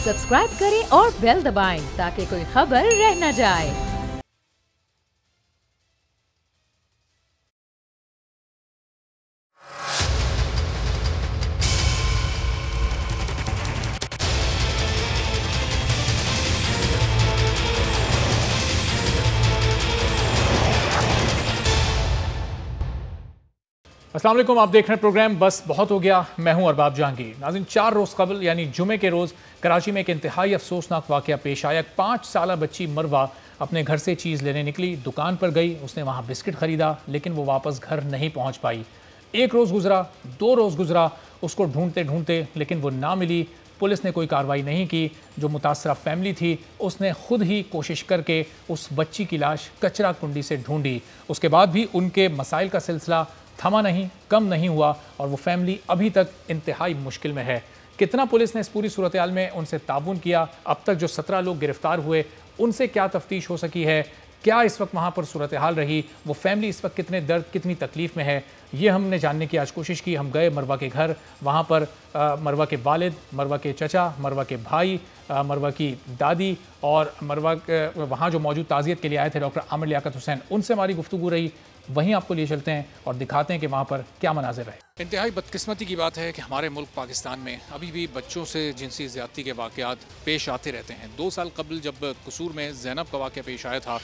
Subscribe करें और bell दबाएं ताकि कोई खबर रह न जाए। अस्सलाम वालेकुम, आप देख रहे हैं प्रोग्राम बस बहुत हो गया। मैं हूं अरबाब जहांगीर। नाज़रीन, 4 रोज़ कबल यानी जुमे के रोज़ कराची में एक इंतहाई अफसोसनाक वाक़या पेश आया। 5 साला बच्ची मरवा अपने घर से चीज़ लेने निकली, दुकान पर गई, उसने वहाँ बिस्किट ख़रीदा, लेकिन वो वापस घर नहीं पहुँच पाई। 1 रोज़ गुजरा, 2 रोज़ गुजरा, उसको ढूंढते ढूंढते लेकिन वो ना मिली। पुलिस ने कोई कार्रवाई नहीं की। जो मुतासरा फैमिली थी उसने खुद ही कोशिश करके उस बच्ची की लाश कचरा कुंडी से ढूंढी। उसके बाद भी उनके मसाइल का सिलसिला थमा नहीं, कम नहीं हुआ और वो फैमिली अभी तक इंतहाई मुश्किल में है। कितना पुलिस ने इस पूरी सूरत हाल में उनसे ताउन किया, अब तक जो 17 लोग गिरफ्तार हुए उनसे क्या तफ्तीश हो सकी है, क्या इस वक्त वहाँ पर सूरत हाल रही, वो फैमिली इस वक्त कितने दर्द कितनी तकलीफ़ में है, ये हमने जानने की आज कोशिश की। हम गए मरवा के घर, वहाँ पर मरवा के वालिद, मरवा के चचा, मरवा के भाई, मरवा की दादी और मरवा वहाँ जो मौजूद ताज़ियत के लिए आए थे डॉक्टर आमिर लियाकत हुसैन, उनसे हमारी गुफ्तगू रही। वहीं आपको लिए चलते हैं और दिखाते हैं कि वहाँ पर क्या मनाज़िर रहे। इंतहाई बदकिस्मती की बात है कि हमारे मुल्क पाकिस्तान में अभी भी बच्चों से जिनसी ज़्यादती के वाक़यात पेश आते रहते हैं। 2 साल कबल जब कसूर में ज़ैनब का वाक़या पेश आया था,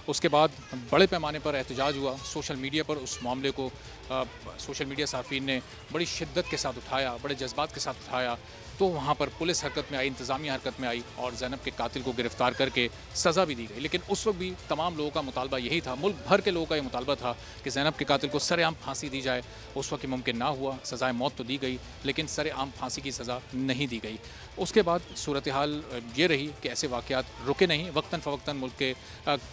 उसके बाद बड़े पैमाने पर एहतजाज हुआ। सोशल मीडिया पर उस मामले को सोशल मीडिया साफ़ीन ने बड़ी शिद्दत के साथ उठाया, बड़े जज्बात के साथ उठाया। तो वहाँ पर पुलिस हरकत में आई, इंतज़ामिया हरकत में आई और ज़ैनब के कातिल को गिरफ़्तार करके सज़ा भी दी गई। लेकिन उस वक्त भी तमाम लोगों का मुतालबा यही था, मुल्क भर के लोगों का ये मुतालबा था कि ज़ैनब के कातिल को सरेआम फांसी दी जाए। उस वक्त मुमकिन ना हुआ, सज़ाए मौत तो दी गई लेकिन सरेआम फांसी की सज़ा नहीं दी गई। उसके बाद सूरत हाल ये रही कि ऐसे वाक़यात रुके नहीं, वक्तन फ़वक्तन मुल्क के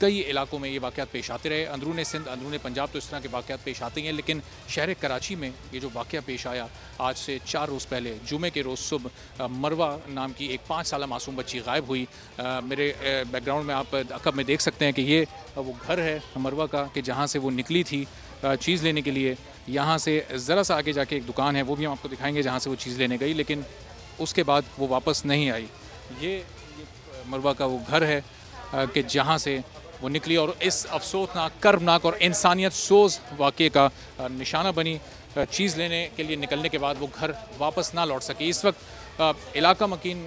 कई इलाकों में ये वाक़यात पेश आते रहे। अंदरून सिंध, अंदरून पंजाब तो इस तरह के वाक़यात पेश आते हैं, लेकिन शहर कराची में ये जो वाक़या पेश आया आज से 4 रोज़ पहले जुमे के रोज़ सुबह मरवा नाम की एक 5 साला मासूम बच्ची गायब हुई। मेरे बैकग्राउंड में आप अकब में देख सकते हैं कि ये वो घर है मरवा का कि जहाँ से वो निकली थी चीज़ लेने के लिए। यहाँ से ज़रा सा आगे जाके एक दुकान है, वो भी हम आपको दिखाएंगे जहाँ से वो चीज़ लेने गई, लेकिन उसके बाद वो वापस नहीं आई। ये मरवा का वो घर है कि जहाँ से वो निकली और इस अफसोसनाक, कर्मनाक और इंसानियत सोज वाक़े का निशाना बनी। चीज़ लेने के लिए निकलने के बाद वो घर वापस ना लौट सकी। इस वक्त इलाका मकीन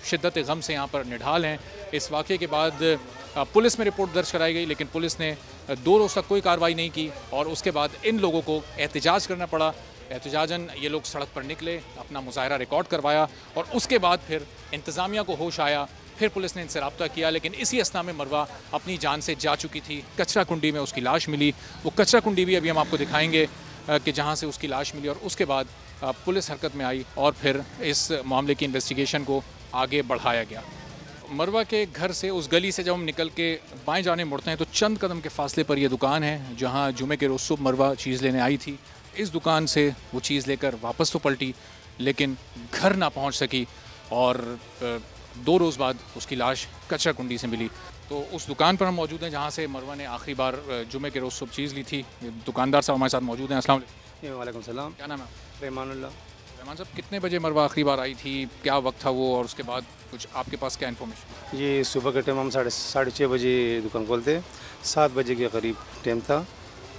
शिद्दत गम से यहाँ पर निढाल हैं। इस वाक़े के बाद पुलिस में रिपोर्ट दर्ज कराई गई, लेकिन पुलिस ने 2 रोज़ तक कोई कार्रवाई नहीं की और उसके बाद इन लोगों को एहतजाज करना पड़ा। एहतजाजन ये लोग सड़क पर निकले, अपना मुजाहरा रिकॉर्ड करवाया और उसके बाद फिर इंतज़ामिया को होश आया, फिर पुलिस ने इनसे रब्ता किया। लेकिन इसी असना में मरवा अपनी जान से जा चुकी थी। कचरा कुंडी में उसकी लाश मिली। वो कचरा कुंडी भी अभी हम आपको दिखाएंगे कि जहाँ से उसकी लाश मिली और उसके बाद पुलिस हरकत में आई और फिर इस मामले की इन्वेस्टिगेशन को आगे बढ़ाया गया। मरवा के घर से उस गली से जब हम निकल के बाएं जाने मुड़ते हैं तो चंद कदम के फासले पर यह दुकान है जहाँ जुमे के रोज़ सुबह मरवा चीज़ लेने आई थी। इस दुकान से वो चीज़ लेकर वापस तो पलटी लेकिन घर ना पहुँच सकी और 2 रोज़ बाद उसकी लाश कचरा कुंडी से मिली। तो उस दुकान पर हम मौजूद हैं जहाँ से मरवा ने आखिरी बार जुमे के रोज़ सुबह चीज़ ली थी। दुकानदार साहब हमारे साथ मौजूद हैं। अस्सलाम वालेकुम सलाम। क्या नाम है? रहमानुल्लाह। रहमान साहब, कितने बजे मरवा आखिरी बार आई थी, क्या वक्त था वो और उसके बाद कुछ आपके पास क्या इन्फॉर्मेशन? ये सुबह के टाइम हम 6:30 बजे दुकान खोलते, 7 बजे के करीब टाइम था।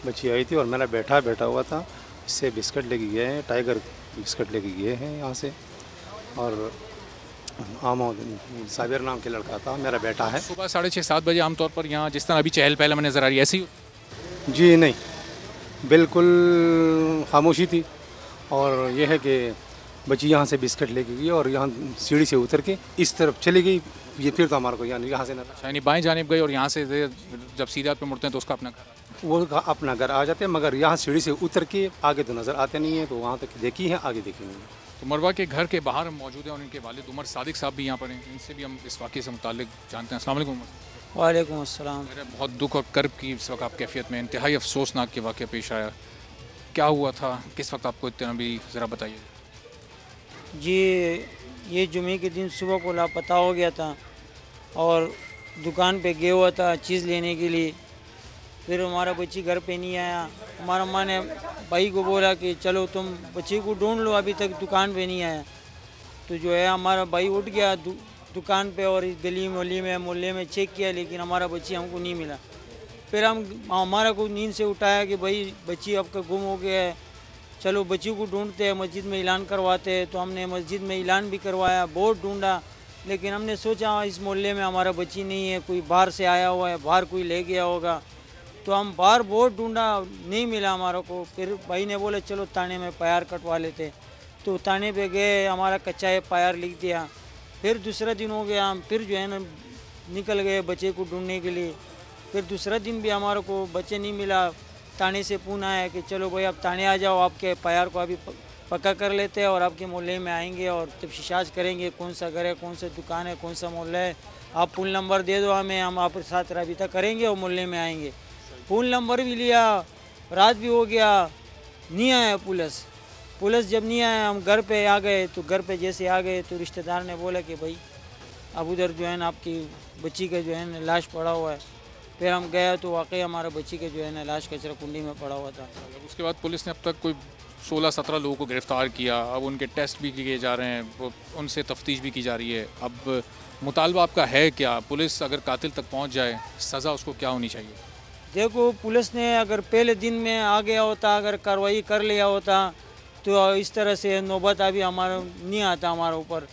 बच्ची आई थी और मेरा बैठा हुआ था। इससे बिस्किट लेके गए हैं, टाइगर बिस्किट लेके गए हैं यहाँ से और साबिर नाम के लड़का था, मेरा बेटा है। सुबह 6:30-7 बजे आमतौर पर यहाँ जिस तरह अभी चहल पहल हमें नज़र आ रही है ऐसी? जी नहीं, बिल्कुल खामोशी थी। और यह है कि बच्ची यहाँ से बिस्किट लेके गई और यहाँ सीढ़ी से उतर के इस तरफ चली गई। ये फिर तो हमारे को यहाँ से यानी बाएं जानिब गई और यहाँ से जब सीधा पे मुड़ते हैं तो उसका अपना घर, वो अपना घर आ जाते हैं, मगर यहाँ सीढ़ी से उतर के आगे तो नज़र आते नहीं है। तो वहाँ तक देखी है, आगे देखी नहीं है। तो मरवा के घर के बाहर हम मौजूद हैं और इनके वालिद उमर सादिक साहब भी यहाँ पर हैं। इनसे भी हम इस वाक़े से मुताल्लिक जानते हैं। अस्सलाम वालेकुम। वालेकुम अस्सलाम। मेरे बहुत दुख और कर्ब की इस वक्त आप कैफियत में, इंतहाई अफसोसनाक के वाक़या पेश आया। क्या हुआ था, किस वक्त आपको इतना भी ज़रा बताइए। जी, ये जुमे के दिन सुबह को लापता हो गया था और दुकान पे गया हुआ था चीज़ लेने के लिए। फिर हमारा बच्ची घर पे नहीं आया। हमारा माँ ने भाई को बोला कि चलो तुम बच्ची को ढूंढ लो, अभी तक दुकान पे नहीं आया। तो जो है हमारा भाई उठ गया, दुकान पे और इस गली मोहल्ले में मोहल्ले में चेक किया, लेकिन हमारा बच्ची हमको नहीं मिला। फिर हमारा को नींद से उठाया कि भाई बच्ची आपका गुम हो गया है, चलो बच्ची को ढूंढते हैं, मस्जिद में ऐलान करवाते हैं। तो हमने मस्जिद में ऐलान भी करवाया, बहुत ढूंढा, लेकिन हमने सोचा इस मोहल्ले में हमारा बच्ची नहीं है, कोई बाहर से आया हुआ है, बाहर कोई ले गया होगा। तो हम बाहर बहुत ढूंढा, नहीं मिला हमारा को। फिर भाई ने बोले चलो थाने में पायर कटवा लेते। तो थाने पे गए, हमारा कच्चा पायर लिख दिया। फिर दूसरा दिन हो गया, हम फिर जो है ना निकल गए बच्चे को ढूंढने के लिए। फिर दूसरा दिन भी हमारे को बच्चे नहीं मिला। थाने से फ़ोन आया कि चलो भाई आप थाने आ जाओ, आपके पायर को अभी पक्का कर लेते हैं और आपके मोहल्ले में आएंगे और तफ्तीश करेंगे कौन सा घर है, कौन सा दुकान है, कौन सा मोहल्ला है। आप फ़ोन नंबर दे दो हमें, हम आपके साथ रबता करेंगे और मोहल्ले में आएंगे। फ़ोन नंबर भी लिया, रात भी हो गया, नहीं आया पुलिस जब नहीं आया, हम घर पे आ गए। तो घर पे जैसे आ गए तो रिश्तेदार ने बोला कि भाई अब उधर जो है ना आपकी बच्ची का जो है ना लाश पड़ा हुआ है। फिर हम गए तो वाकई हमारा बच्ची का जो है ना लाश कचरा कुंडी में पड़ा हुआ था। उसके बाद पुलिस ने अब तक कोई 16-17 लोगों को गिरफ्तार किया, अब उनके टेस्ट भी किए जा रहे हैं, उनसे तफ्तीश भी की जा रही है। अब मुतालबा आपका है क्या? पुलिस अगर कातिल तक पहुंच जाए, सज़ा उसको क्या होनी चाहिए? देखो, पुलिस ने अगर पहले दिन में आ गया होता, अगर कार्रवाई कर लिया होता तो इस तरह से नौबत अभी हमारा नहीं आता हमारे ऊपर।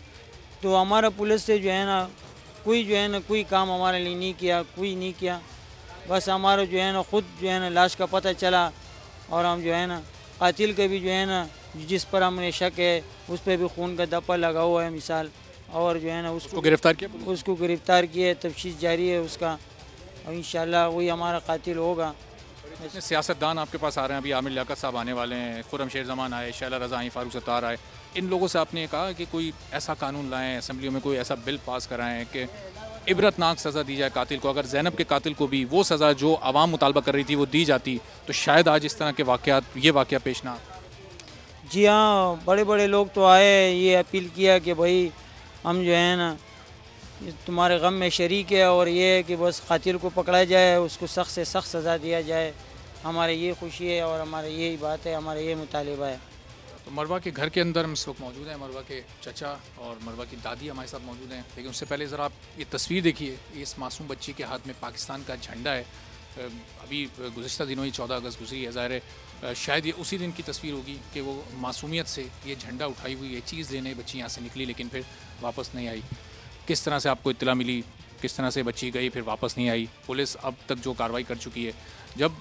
तो हमारा पुलिस से जो है ना कोई काम हमारे लिए नहीं किया, कोई नहीं किया। बस हमारा जो है ना खुद जो है ना लाश का पता चला और हम जो है ना कातिल के भी जो है ना जिस पर हमने शक है उस पर भी खून का धब्बा लगा हुआ है मिसाल, और जो है ना उसको गिरफ्तार किया, तफ्तीश जारी है उसका, और इंशाल्लाह वही हमारा कातिल होगा। इतने सियासतदान आपके पास आ रहे हैं, अभी आमिर लियाकत साहब आने वाले हैं, खुर्रम शेर जमान आए, शैला रज़ा आई, फारूक सत्तार आए, इन लोगों से आपने कहा कि कोई ऐसा कानून लाएं, असम्बलियों में कोई ऐसा बिल पास कराएं कि इबरतनाक सज़ा दी जाए कातिल को। अगर ज़ैनब के कातिल को भी वो सज़ा जो आवाम मुतालबा कर रही थी वो दी जाती तो शायद आज इस तरह के ये वाक़या पेश ना। जी हाँ, बड़े बड़े लोग तो आए, ये अपील किया कि भाई हम जो है ना तुम्हारे गम में शरीक है और ये है कि बस कातिल को पकड़ा जाए, उसको सख्त से सख्त सज़ा दिया जाए। हमारे ये खुशी है और हमारे यही बात है, हमारा ये मुतालिबा है। तो मरवा के घर के अंदर हम इस वक्त मौजूद हैं, मरवा के चचा और मरवा की दादी हमारे साथ मौजूद हैं। लेकिन उससे पहले ज़रा आप ये तस्वीर देखिए, इस मासूम बच्ची के हाथ में पाकिस्तान का झंडा है। अभी गुज़िश्ता दिनों ही 14 अगस्त गुजरी है, ज़ाहिर है शायद ये उसी दिन की तस्वीर होगी कि वो मासूमियत से ये झंडा उठाई हुई ये चीज़ लेने बच्ची यहाँ से निकली, लेकिन फिर वापस नहीं आई। किस तरह से आपको इत्तला मिली, किस तरह से बच्ची गई, फिर वापस नहीं आई? पुलिस अब तक जो कार्रवाई कर चुकी है, जब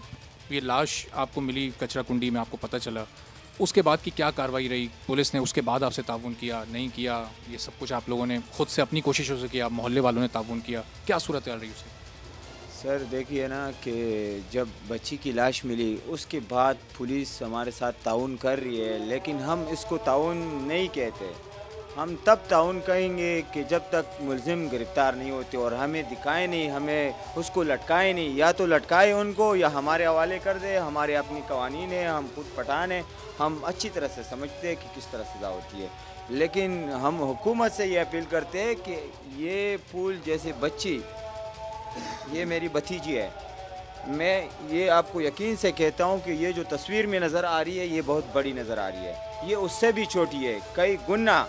ये लाश आपको मिली कचरा कुंडी में, आपको पता चला, उसके बाद की क्या कार्रवाई रही? पुलिस ने उसके बाद आपसे ताउन किया, नहीं किया? ये सब कुछ आप लोगों ने खुद से अपनी कोशिशों से किया, मोहल्ले वालों ने ताउन किया, क्या सूरत हाल रही उसे? सर देखिए ना कि जब बच्ची की लाश मिली उसके बाद पुलिस हमारे साथ ताउन कर रही है, लेकिन हम इसको ताउन नहीं कहते। हम तब ताउन कहेंगे कि जब तक मुलजिम गिरफ़्तार नहीं होते और हमें दिखाए नहीं, हमें उसको लटकाए नहीं। या तो लटकाए उनको या हमारे हवाले कर दे। हमारे अपनी कवानीन है, हम खुद पठान हैं, हम अच्छी तरह से समझते हैं कि किस तरह सज़ा होती है। लेकिन हम हुकूमत से ये अपील करते हैं कि ये फूल जैसे बच्ची, ये मेरी भतीजी है, मैं ये आपको यकीन से कहता हूँ कि ये जो तस्वीर में नज़र आ रही है ये बहुत बड़ी नज़र आ रही है। ये उससे भी छोटी है, कई गुना।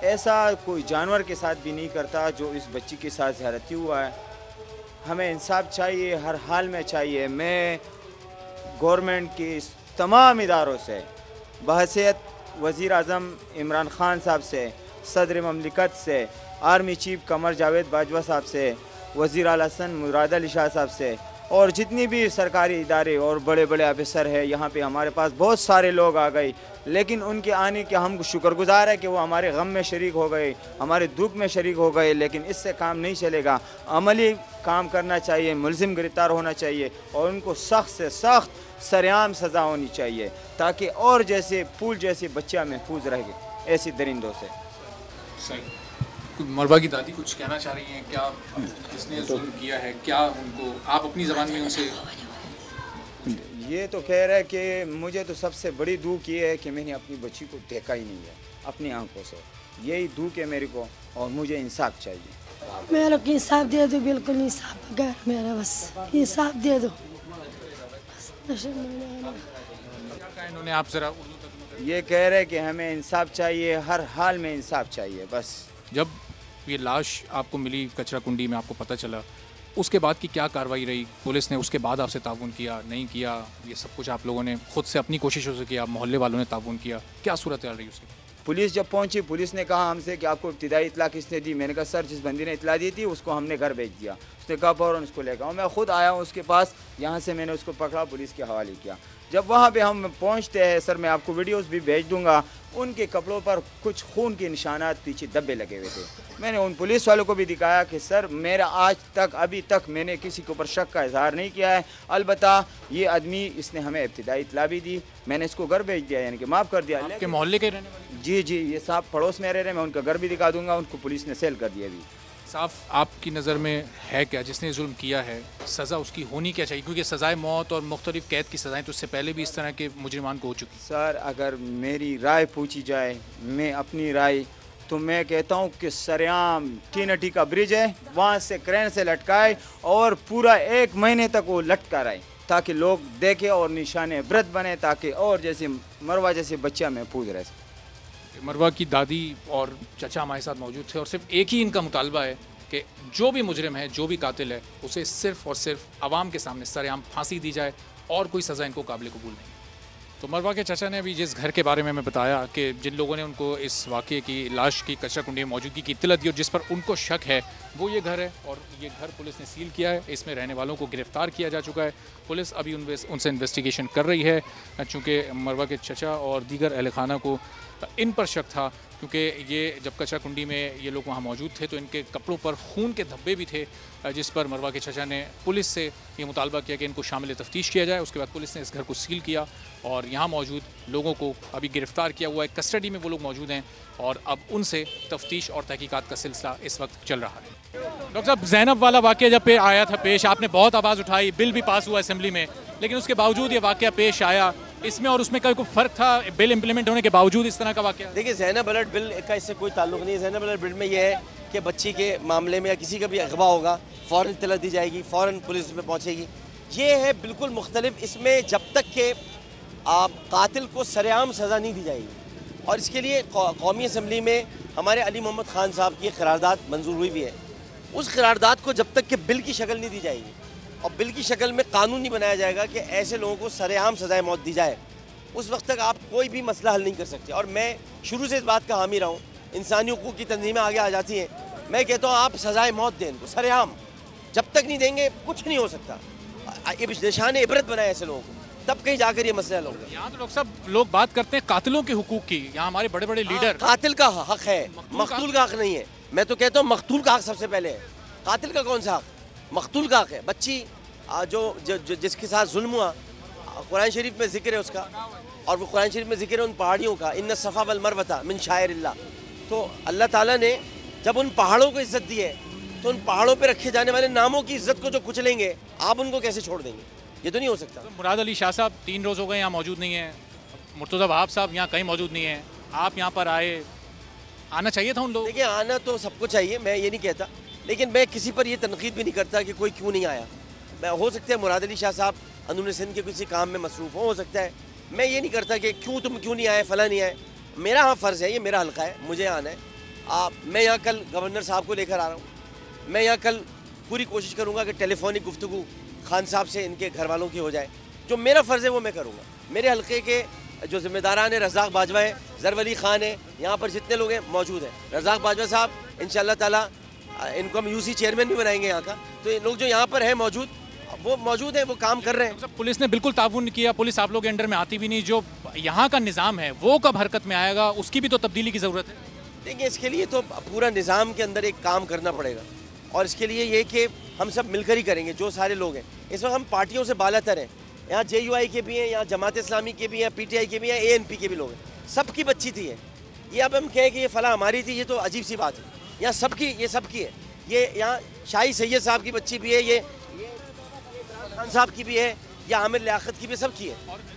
ऐसा कोई जानवर के साथ भी नहीं करता जो इस बच्ची के साथ ज़्यादती हुआ है। हमें इंसाफ चाहिए, हर हाल में चाहिए। मैं गवर्नमेंट के तमाम इदारों से बहैसियत वज़ीर आज़म इमरान ख़ान साहब से, सदर ममलिकत से, आर्मी चीफ कमर जावेद बाजवा साहब से, वज़ीर आला हसन मुराद अली शाह साहब से, और जितनी भी सरकारी इदारे और बड़े बड़े अफसर हैं, यहाँ पे हमारे पास बहुत सारे लोग आ गए। लेकिन उनके आने के हम शुक्रगुजार है कि वो हमारे गम में शरीक हो गए, हमारे दुख में शरीक हो गए। लेकिन इससे काम नहीं चलेगा, अमली काम करना चाहिए, मुलजिम गिरफ़्तार होना चाहिए और उनको सख्त से सख्त सरेआम सज़ा होनी चाहिए, ताकि और जैसे फूल जैसे बच्चा महफूज रहे ऐसे दरिंदों से। सही। मरवा की दादी कुछ कहना चाह रही हैं क्या? किसने जुल्म किया है, क्या उनको आप अपनी ज़बान में उनसे? ये तो कह रहा है कि मुझे तो सबसे बड़ी दुख ये है कि मैंने अपनी बच्ची को देखा ही नहीं है अपनी आंखों से। यही दुख है मेरे को और मुझे इंसाफ चाहिए। मेरे को इंसाफ दे दो, बिल्कुल इंसाफ बगैर मेरा, बस इंसाफ दे दो। इन्होंने आप जरा ये कह रहे हैं कि हमें इंसाफ चाहिए, हर हाल में इंसाफ चाहिए बस। जब ये लाश आपको मिली कचरा कुंडी में, आपको पता चला, उसके बाद की क्या कार्रवाई रही? पुलिस ने उसके बाद आपसे ताउन किया, नहीं किया? ये सब कुछ आप लोगों ने खुद से अपनी कोशिशों से किया, मोहल्ले वालों ने ताउन किया, क्या सूरत हाल रही उसकी? पुलिस जब पहुंची, पुलिस ने कहा हमसे कि आपको इब्तिदाई इतला किसने दी? मैंने कहा सर, जिस बंदी ने इतला दी थी उसको हमने घर भेज दिया। उसने कहा फ़ौरन उसको लेकर आओ। मैं खुद आया हूँ उसके पास, यहाँ से मैंने उसको पकड़ा, पुलिस के हवाले किया। जब वहाँ पे हम पहुँचते हैं सर, मैं आपको वीडियोस भी भेज दूँगा, उनके कपड़ों पर कुछ खून के निशानात, पीछे धब्बे लगे हुए थे। मैंने उन पुलिस वालों को भी दिखाया कि सर मेरा आज तक, अभी तक मैंने किसी के ऊपर शक का इजहार नहीं किया है। अलबत्ता ये आदमी, इसने हमें इब्तिदाई इतला भी दी, मैंने इसको घर भेज दिया, यानी कि माफ़ कर दिया। आपके मोहल्ले के रहने वाले? जी जी, ये साहब पड़ोस में रह रहे हैं, मैं उनका घर भी दिखा दूंगा। उनको पुलिस ने सेल कर दिया अभी। साफ आपकी नज़र में है क्या, जिसने जुल्म किया है सज़ा उसकी होनी क्या चाहिए? क्योंकि सज़ाए मौत और मुख्तलिफ कैद की सज़ाएँ तो उससे पहले भी इस तरह के मुजरिमान को हो चुकी। सर अगर मेरी राय पूछी जाए, मैं अपनी राय, तो मैं कहता हूँ कि सरेआम टी का ब्रिज है, वहाँ से क्रेन से लटकाए और पूरा 1 महीने तक वो लटका रहे, ताकि लोग देखें और निशान इबरत बने, ताकि और जैसे मरवा जैसे बच्चा महफूज रह सके। मरवा की दादी और चचा हमारे साथ मौजूद थे और सिर्फ एक ही इनका मुतालबा है कि जो भी मुजरिम है, जो भी कातिल है, उसे सिर्फ और सिर्फ आवाम के सामने सरेआम फांसी दी जाए और कोई सज़ा इनको काबिल कबूल नहीं। तो मरवा के चचा ने अभी जिस घर के बारे में मैं बताया कि जिन लोगों ने उनको इस वाक़े की, लाश की कचरा कुंडी में मौजूदगी की इत्तला दी और जिस पर उनको शक है, वो ये घर है और ये घर पुलिस ने सील किया है। इसमें रहने वालों को गिरफ़्तार किया जा चुका है। पुलिस अभी उनसे इन्वेस्टिगेशन कर रही है, चूँकि मरवा के चचा और दीगर अहल खाना को इन पर शक था, क्योंकि ये जब कचरा कुंडी में ये लोग वहाँ मौजूद थे तो इनके कपड़ों पर खून के धब्बे भी थे, जिस पर मरवा के चचा ने पुलिस से ये मुतालबा किया कि इनको शामिल तफ्तीश किया जाए। उसके बाद पुलिस ने इस घर को सील किया और यहाँ मौजूद लोगों को अभी गिरफ़्तार किया हुआ है, कस्टडी में वो लोग मौजूद हैं और अब उनसे तफ्तीश और तहकीकात का सिलसिला इस वक्त चल रहा है। डॉक्टर साहब, ज़ैनब वाला वाक़या जब पे आया था पेश, आपने बहुत आवाज़ उठाई, बिल भी पास हुआ असेंबली में, लेकिन उसके बावजूद ये वाक़या पेश आया, इसमें और उसमें कोई फ़र्क था बिल इम्प्लीमेंट होने के बावजूद इस तरह का वाक़या? देखिए, ज़ैनब अलर्ट बिल का इससे कोई ताल्लुक नहीं है। ज़ैनब अलर्ट बिल में यह है कि बच्ची के मामले में या किसी का भी अगवा होगा, फ़ौरन इत्तला दी जाएगी, फ़ौरन पुलिस में पहुँचेगी। ये है बिल्कुल मुख्तलिफ। इसमें जब तक के कातिल को सरेआम सज़ा नहीं दी जाएगी, और इसके लिए कौमी असम्बली में हमारे अली मोहम्मद ख़ान साहब की करारदाद मंजूर हुई भी है। उस करारदाद को जब तक के बिल की शक्ल नहीं दी जाएगी और बिल की शक्ल में कानून नहीं बनाया जाएगा कि ऐसे लोगों को सरेआम सज़ाए मौत दी जाए, उस वक्त तक आप कोई भी मसला हल नहीं कर सकते। और मैं शुरू से इस बात का हामी रहा हूँ, इंसानी हुकूक की तंजीमें आगे आ जाती हैं, मैं कहता हूँ आप सज़ाए मौत दें इनको सरेआम। जब तक नहीं देंगे कुछ नहीं हो सकता। निशान इबरत बनाए ऐसे लोगों को, तब कहीं जाकर ये मसला हल होगा। यहाँ तो डॉक्टर साहब लोग बात करते हैं कातिलों के हुकूक की, यहाँ हमारे बड़े बड़े लीडर। कातिल का हक है, मकतूल का हक नहीं है। मैं तो कहता हूँ मकतूल का हक सबसे पहले है, कातिल का कौन सा हक? मकतूल का हक है। बच्ची जो जिसके साथ जुल्म हुआ, कुरान शरीफ में जिक्र है उसका, और वो कुरान शरीफ में जिक्र है उन पहाड़ियों का, इन्ना सफ़ा वल मरवता मिन शायरिल्लाह। तो अल्लाह ताला ने जब उन पहाड़ों को इज्जत दी है, तो उन पहाड़ों पे रखे जाने वाले नामों की इज्जत को जो कुचलेंगे, आप उनको कैसे छोड़ देंगे? ये तो नहीं हो सकता। तो मुराद अली शाह साहब 3 रोज़ हो गए यहाँ मौजूद नहीं है, मुर्तज़ा वहाब साहब यहाँ कहीं मौजूद नहीं है, आप यहाँ पर आए, आना चाहिए था उन लोगों? देखिए, आना तो सबको चाहिए, मैं ये नहीं कहता, लेकिन मैं किसी पर ये तनकीद भी नहीं करता कि कोई क्यों नहीं आया। मैं हो सकता है मुराद अली शाह साहब अंदरूनी सिंध के किसी काम में मसरूफ़ हो सकता है। मैं ये नहीं करता कि तुम क्यों नहीं आए, फ़ला नहीं आए। मेरा हाँ फ़र्ज़ है, ये मेरा हल्का है, मुझे आना है। मैं यहाँ कल गवर्नर साहब को लेकर आ रहा हूँ। मैं यहाँ कल पूरी कोशिश करूँगा कि टेलीफोनिक गुफ्तगू खान साहब से इनके घर वालों की हो जाए। जो मेरा फ़र्ज़ है वो मैं करूँगा। मेरे हल्के के जो ज़िम्मेदारान है, रज़ाक बाजवा है, ज़रवली ख़ान है, यहाँ पर जितने लोग हैं मौजूद हैं। रज़ाक बाजवा साहब इंशाअल्लाह ताला, इनको हम यूसी चेयरमैन भी बनाएंगे यहाँ का। तो ये लोग जो यहाँ पर हैं मौजूद, वो मौजूद है, वो काम कर रहे हैं। पुलिस ने बिल्कुल ताउन किया, पुलिस आप लोग के अंडर में आती भी नहीं। जो यहाँ का निज़ाम है वो कब हरकत में आएगा, उसकी भी तो तब्दीली की ज़रूरत है। देखिए, इसके लिए तो पूरा निज़ाम के अंदर एक काम करना पड़ेगा, और इसके लिए ये कि हम सब मिलकर ही करेंगे। जो सारे लोग हैं इस वक्त हम पार्टियों से बालातर हैं, यहाँ JUI के भी हैं, यहाँ जमात इस्लामी के भी हैं, PTI के भी हैं, ANP के भी लोग हैं। सबकी बच्ची थी ये अब हम कहें कि ये फ़ला हमारी थी, ये तो अजीब सी बात है। यहाँ सबकी, ये सबकी है। ये यहाँ शाही सैयद साहब की बच्ची भी है, ये खान साहब की भी है, या आमिर लियाकत की भी, सबकी है।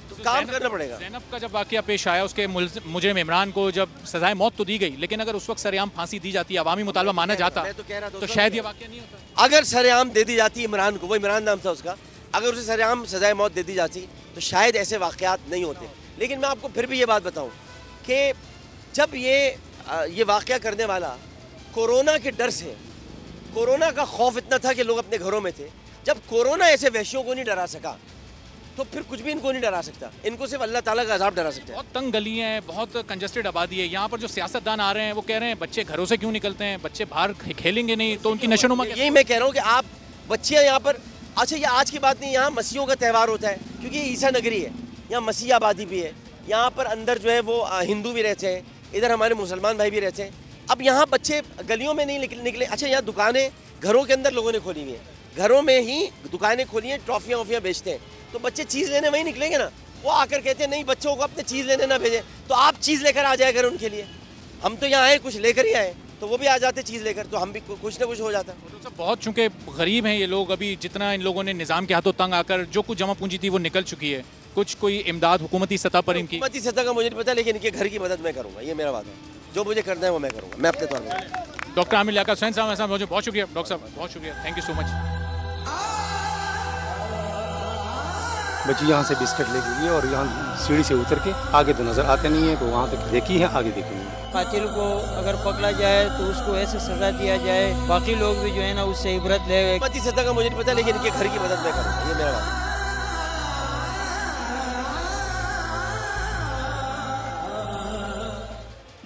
तो काम करना पड़ेगा। ज़ैनब का जब वाक़या पेश आया, उसके मुजरिम इमरान को जब सज़ाए मौत तो दी गई, लेकिन अगर उस वक्त सरेआम फांसी दी जाती, अवामी मुतालबा माना जाता, तो शायद ये वाक़या नहीं होता। अगर सरेआम दे दी जाती इमरान को, वो इमरान नाम था उसका, अगर उसे सरेआम सज़ाए मौत दे दी जाती तो शायद ऐसे वाक़यात नहीं होते। लेकिन मैं आपको फिर भी ये बात बताऊँ कि जब ये वाक़या करने वाला कोरोना के डर से, कोरोना का खौफ इतना था कि लोग अपने घरों में थे। जब कोरोना ऐसे वहशियों को नहीं डरा सका तो फिर कुछ भी इनको नहीं डरा सकता। इनको सिर्फ अल्लाह ताला का अज़ाब डरा सकता है। बहुत तंग गलियाँ हैं, बहुत कंजस्टेड आबादी है। यहाँ पर जो सियासतदान आ रहे हैं वो कह रहे हैं बच्चे घरों से क्यों निकलते हैं, बच्चे बाहर खेलेंगे नहीं, तो उनकी नशोनुमा यही मैं कह रहा हूँ कि आप बच्चियाँ यहाँ पर, अच्छा ये आज की बात नहीं, यहाँ मसीहों का त्यौहार होता है क्योंकि ये ईसा नगरी है, यहाँ मसीह आबादी भी है। यहाँ पर अंदर जो है वो हिंदू भी रहते हैं, इधर हमारे मुसलमान भाई भी रहते हैं। अब यहाँ बच्चे गलियों में नहीं निकले। अच्छा यहाँ दुकानें घरों के अंदर लोगों ने खोली हुई हैं, घरों में ही दुकानें खोली हैं, ट्रॉफियाँ वॉफियाँ बेचते हैं, तो बच्चे चीज़ लेने वहीं निकलेंगे ना। वो आकर कहते हैं नहीं बच्चों को अपने चीज़ लेने ना भेजें, तो आप चीज़ लेकर आ जाया करें उनके लिए। हम तो यहाँ आए कुछ लेकर ही आए, तो वो भी आ जाते चीज़ लेकर, तो हम भी कुछ ना कुछ हो जाता। तो बहुत चूंकि गरीब हैं ये लोग, अभी जितना इन लोगों ने निज़ाम के हाथों तंग आकर जो कुछ जमा पूंजी थी वो निकल चुकी है। कुछ कोई इमदाद हुकूमती सतह पर इनकी, हुकूमती सतह का मुझे नहीं पता, लेकिन इनके घर की मदद मैं करूँगा, ये मेरा वादा है। जो मुझे करना है वो मैं करूँगा, मैं अपने तौर पर। डॉक्टर आमिर लियाकत हुसैन साहब ऐसा बहुत शुक्रिया डॉक्टर साहब, बहुत शुक्रिया, थैंक यू सो मच। बच्ची यहाँ से बिस्किट लेके गई और यहाँ सीढ़ी से उतर के आगे तो नज़र आते नहीं है, तो वहाँ तक देखी है, आगे देखेंगे। कातिल को अगर पकड़ा जाए तो उसको ऐसे सजा दिया जाए, बाकी लोग भी जो है ना उससे इबरत ले। हुकूमती सतह का मुझे नहीं पता, लेकिन इनके घर की मदद मैं करूँगा, ये मेरा वादा है।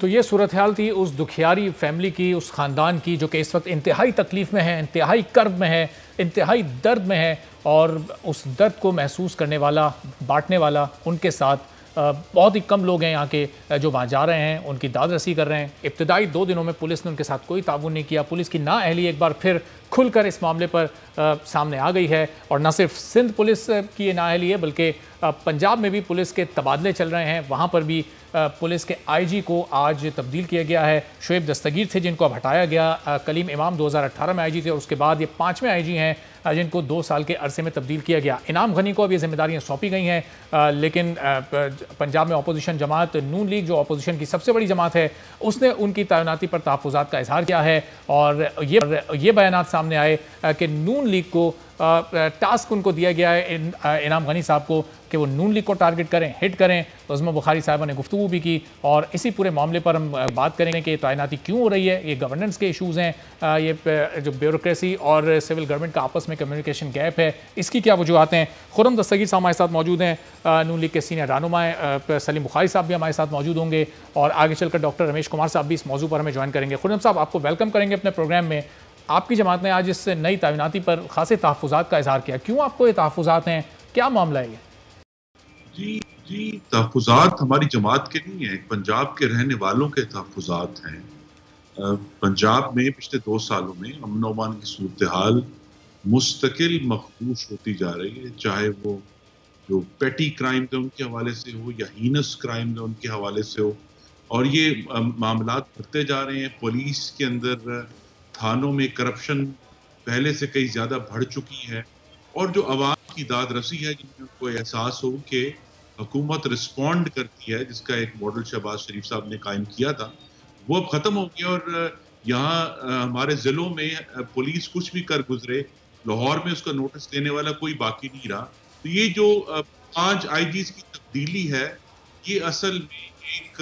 तो ये सूरत हाल थी उस दुखियारी फैमिली की, उस ख़ानदान की जो कि इस वक्त इंतहाई तकलीफ़ में है, इंतहाई कर्ब में है, इंतहाई दर्द में है। और उस दर्द को महसूस करने वाला, बांटने वाला उनके साथ बहुत ही कम लोग हैं यहाँ के जो वहाँ जा रहे हैं, उनकी दाद रसी कर रहे हैं। इब्तदाई 2 दिनों में पुलिस ने उनके साथ कोई ताउन नहीं किया। पुलिस की नाअहली एक बार फिर खुलकर इस मामले पर सामने आ गई है। और न सिर्फ सिंध पुलिस की ये नाअहली है, बल्कि पंजाब में भी पुलिस के तबादले चल रहे हैं। वहाँ पर भी पुलिस के आईजी को आज तब्दील किया गया है। शुएब दस्तगीर थे जिनको अब हटाया गया। कलीम इमाम 2018 में आईजी थे और उसके बाद ये 5वें आईजी हैं जिनको 2 साल के अरसे में तब्दील किया गया। इनाम गनी को अब ये जिम्मेदारियाँ सौंपी गई हैं। लेकिन पंजाब में अपोजिशन जमात नून लीग, जो अपोजिशन की सबसे बड़ी जमात है, उसने उनकी तैनाती पर तहफ़्फ़ुज़ात का इजहार किया है। और ये बयानात सामने आए कि नून लीग को टास्क उनको दिया गया है इनाम गनी साहब को कि वो नून लीग को टारगेट करें, हिट करें। उज़्मा बुखारी साहबा ने गुफ्तगू भी की और इसी पूरे मामले पर हम बात करेंगे कि तैनाती क्यों हो रही है, ये गवर्नेंस के इशूज़ हैं, ये जो ब्यूरोक्रेसी और सिविल गवर्नमेंट का आपस में कम्युनिकेशन गैप है, इसकी क्या वजूहत हैं। खुर्रम दस्तगीर साहब हमारे साथ मौजूद हैं, नून लीग के सीनियर रहनुमा। सलीम बुखारी साहब भी हमारे साथ मौजूद होंगे और आगे चलकर डॉक्टर रमेश कुमार साहब भी इस मौजू पर हमें ज्वाइन करेंगे। खुर्रम साहब, आपको वेलकम करेंगे अपने प्रोग्राम में। आपकी जमात ने आज इस नई तैनाती पर खासे तहफ़्फ़ुज़ात का इजहार किया, क्यों आपको ये तहफ़्फ़ुज़ात हैं, क्या मामला है ये? जी तहफ़्फ़ुज़ात हमारी जमात के नहीं है, पंजाब के रहने वालों के तहफ़्फ़ुज़ात हैं। पंजाब में पिछले 2 सालों में अमन ओ अमान की सूरत हाल मुस्तकिल मखदूश होती जा रही है, चाहे वो जो पेटी क्राइम थे उनके हवाले से हो या हीनस क्राइम थे उनके हवाले से हो। और ये मामलात बढ़ते जा रहे हैं। पुलिस के अंदर, थानों में करप्शन पहले से कहीं ज़्यादा बढ़ चुकी है और जो आवाम की दाद रसी है, जिनमें उनको एहसास हो कि हुकूमत रिस्पॉन्ड करती है, जिसका एक मॉडल शहबाज शरीफ साहब ने कायम किया था, वो अब ख़त्म हो गया। और यहाँ हमारे ज़िलों में पुलिस कुछ भी कर गुजरे, लाहौर में उसका नोटिस लेने वाला कोई बाकी नहीं रहा। तो ये जो 5 आईजीज की तब्दीली है, ये असल में एक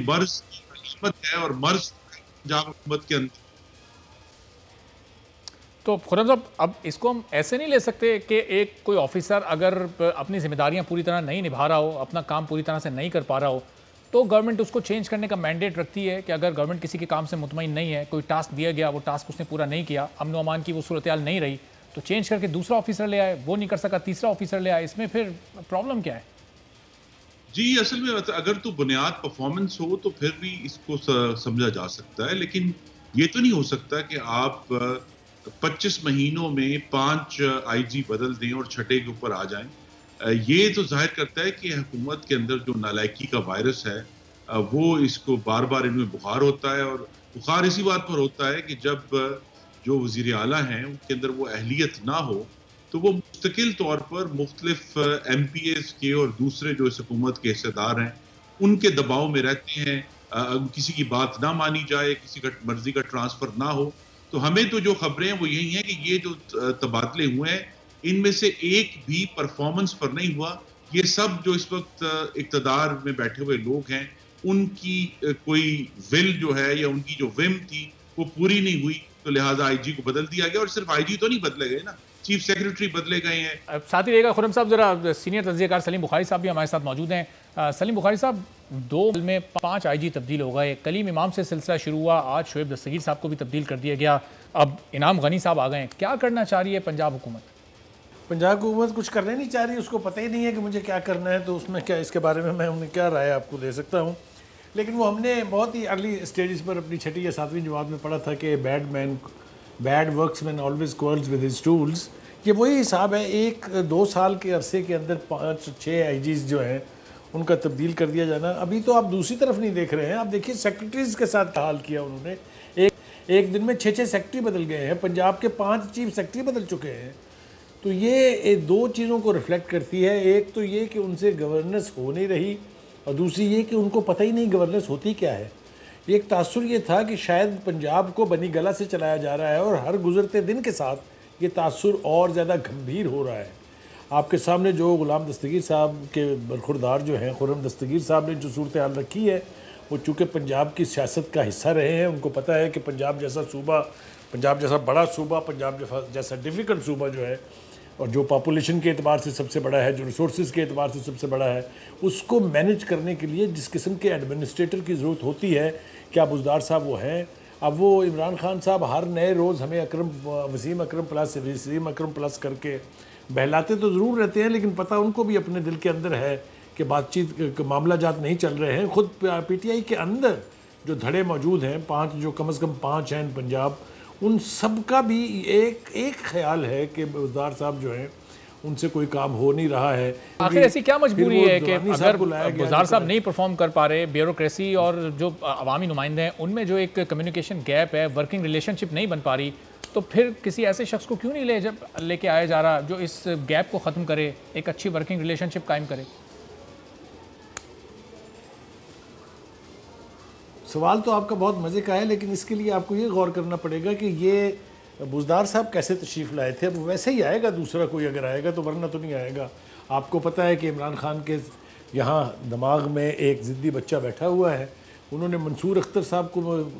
मर्ज की अलामत है और मर्ज पंजाब हुकूमत के अंदर। तो खुर्रम साहब, अब इसको हम ऐसे नहीं ले सकते कि एक कोई ऑफिसर अगर अपनी जिम्मेदारियां पूरी तरह नहीं निभा रहा हो, अपना काम पूरी तरह से नहीं कर पा रहा हो, तो गवर्नमेंट उसको चेंज करने का मैंडेट रखती है कि अगर गवर्नमेंट किसी के काम से मुतमईन नहीं है, कोई टास्क दिया गया, वो टास्क उसने पूरा नहीं किया, अमन ओ अमान की वो सूरत हाल नहीं रही, तो चेंज करके दूसरा ऑफिसर ले आए, वो नहीं कर सका, तीसरा ऑफिसर ले आए। इसमें फिर प्रॉब्लम क्या है? जी, असल में अगर तो बुनियाद परफॉर्मेंस हो तो फिर भी इसको समझा जा सकता है, लेकिन ये तो नहीं हो सकता कि आप 25 महीनों में 5 आईजी बदल दें और छठे के ऊपर आ जाएं। ये तो जाहिर करता है कि हुकूमत के अंदर जो नालायकी का वायरस है, वो इसको बार बार इनमें बुखार होता है। और बुखार इसी बात पर होता है कि जब जो वज़ीर आला हैं उनके अंदर वो अहलियत ना हो, तो वो मुस्तकिल तौर पर मुख्तलिफ MPAs के और दूसरे जो इस हुकूमत के हिस्सेदार हैं उनके दबाव में रहते हैं। किसी की बात ना मानी जाए, किसी का मर्जी का ट्रांसफ़र ना हो। तो हमें तो जो खबरें हैं वो यही हैं कि ये जो तबादले हुए हैं, इनमें से एक भी परफॉर्मेंस पर नहीं हुआ। ये सब जो इस वक्त इक़्तिदार में बैठे हुए लोग हैं, उनकी कोई विल जो है या उनकी जो विम थी वो पूरी नहीं हुई, तो लिहाजा आईजी को बदल दिया गया। और सिर्फ आईजी तो नहीं बदले गए ना, चीफ सेक्रेटरी बदले गए हैं। साथ ही रहेगा खुर्रम साहब, जरा सीनियर तज्ज़ियाकार सलीम बुखारी साहब भी हमारे साथ मौजूद हैं। सलीम बुखारी साहब, 2 में 5 आईजी तब्दील हो गए। कलीम इमाम से सिलसिला शुरू हुआ, आज शोएब दस्तगीर साहब को भी तब्दील कर दिया गया, अब इनाम गनी साहब आ गए। क्या करना चाह रही है पंजाब हुकूमत? पंजाब हुकूमत कुछ करना नहीं चाह रही, उसको पता ही नहीं है कि मुझे क्या करना है, तो उसमें क्या, इसके बारे में मैं उन्हें क्या राय आपको दे सकता हूँ। लेकिन वो हमने बहुत ही अर्ली स्टेजेस पर अपनी 6ठी या 7वीं जमात में पढ़ा था कि bad workman always quarrels with his tools. ये वही हिसाब है। 1-2 साल के अरसे के अंदर 5-6 आईजीज जो हैं उनका तब्दील कर दिया जाना। अभी तो आप दूसरी तरफ नहीं देख रहे हैं, आप देखिए सेक्रेटरीज के साथ हाल किया उन्होंने। एक दिन में 6 सेक्रेटरी बदल गए हैं, पंजाब के 5 चीफ सेक्रेटरी बदल चुके हैं। तो ये 2 चीज़ों को रिफ्लेक्ट करती है। एक तो ये कि उनसे गवर्नेंस हो नहीं रही, और दूसरी ये कि उनको पता ही नहीं गवर्नेंस होती क्या है। एक तासुर ये था कि शायद पंजाब को बनी गला से चलाया जा रहा है, और हर गुजरते दिन के साथ ये तासुर और ज़्यादा गंभीर हो रहा है। आपके सामने जो गुलाम दस्तगीर साहब के बरखुरदार जो हैं, खुर्रम दस्तगीर साहब ने जो सूरत हाल रखी है, वो चूँकि पंजाब की सियासत का हिस्सा रहे हैं, उनको पता है कि पंजाब जैसा सूबा, पंजाब जैसा बड़ा सूबा, पंजाब जैसा डिफ़िकल्ट सूबा जो है, और जो पॉपुलेशन के एतबार से सबसे बड़ा है, जो रिसोर्सेज के एतबार से सबसे बड़ा है, उसको मैनेज करने के लिए जिस किस्म के एडमिनिस्ट्रेटर की ज़रूरत होती है, क्या बुज़दार साहब वो हैं। अब वो इमरान खान साहब हर नए रोज़ हमें वसीम अकरम प्लस करके बहलाते तो ज़रूर रहते हैं, लेकिन पता उनको भी अपने दिल के अंदर है कि बातचीत मामला जात नहीं चल रहे हैं। ख़ुद PTI के अंदर जो धड़े मौजूद हैं, 5 जो कम से कम 5 हैं पंजाब, उन सब का भी एक ख्याल है कि बुज़दार साहब जो हैं उनसे कोई काम हो नहीं रहा है। आखिर ऐसी क्या मजबूरी है कि अगर बुज़दार साहब नहीं परफॉर्म कर पा रहे, ब्यूरोक्रेसी और जो अवामी नुमाइंदे हैं उनमें जो एक कम्युनिकेशन गैप है, वर्किंग रिलेशनशिप नहीं बन पा रही, तो फिर किसी ऐसे शख्स को क्यों नहीं लेके आया जा रहा जो इस गैप को ख़त्म करे, एक अच्छी वर्किंग रिलेशनशिप कायम करे? सवाल तो आपका बहुत मज़े का है, लेकिन इसके लिए आपको ये गौर करना पड़ेगा कि ये बुज़दार साहब कैसे तशरीफ़ लाए थे। अब वैसे ही आएगा दूसरा कोई अगर आएगा तो, वरना तो नहीं आएगा। आपको पता है कि इमरान खान के यहाँ दिमाग में एक ज़िद्दी बच्चा बैठा हुआ है। उन्होंने मंसूर अख्तर साहब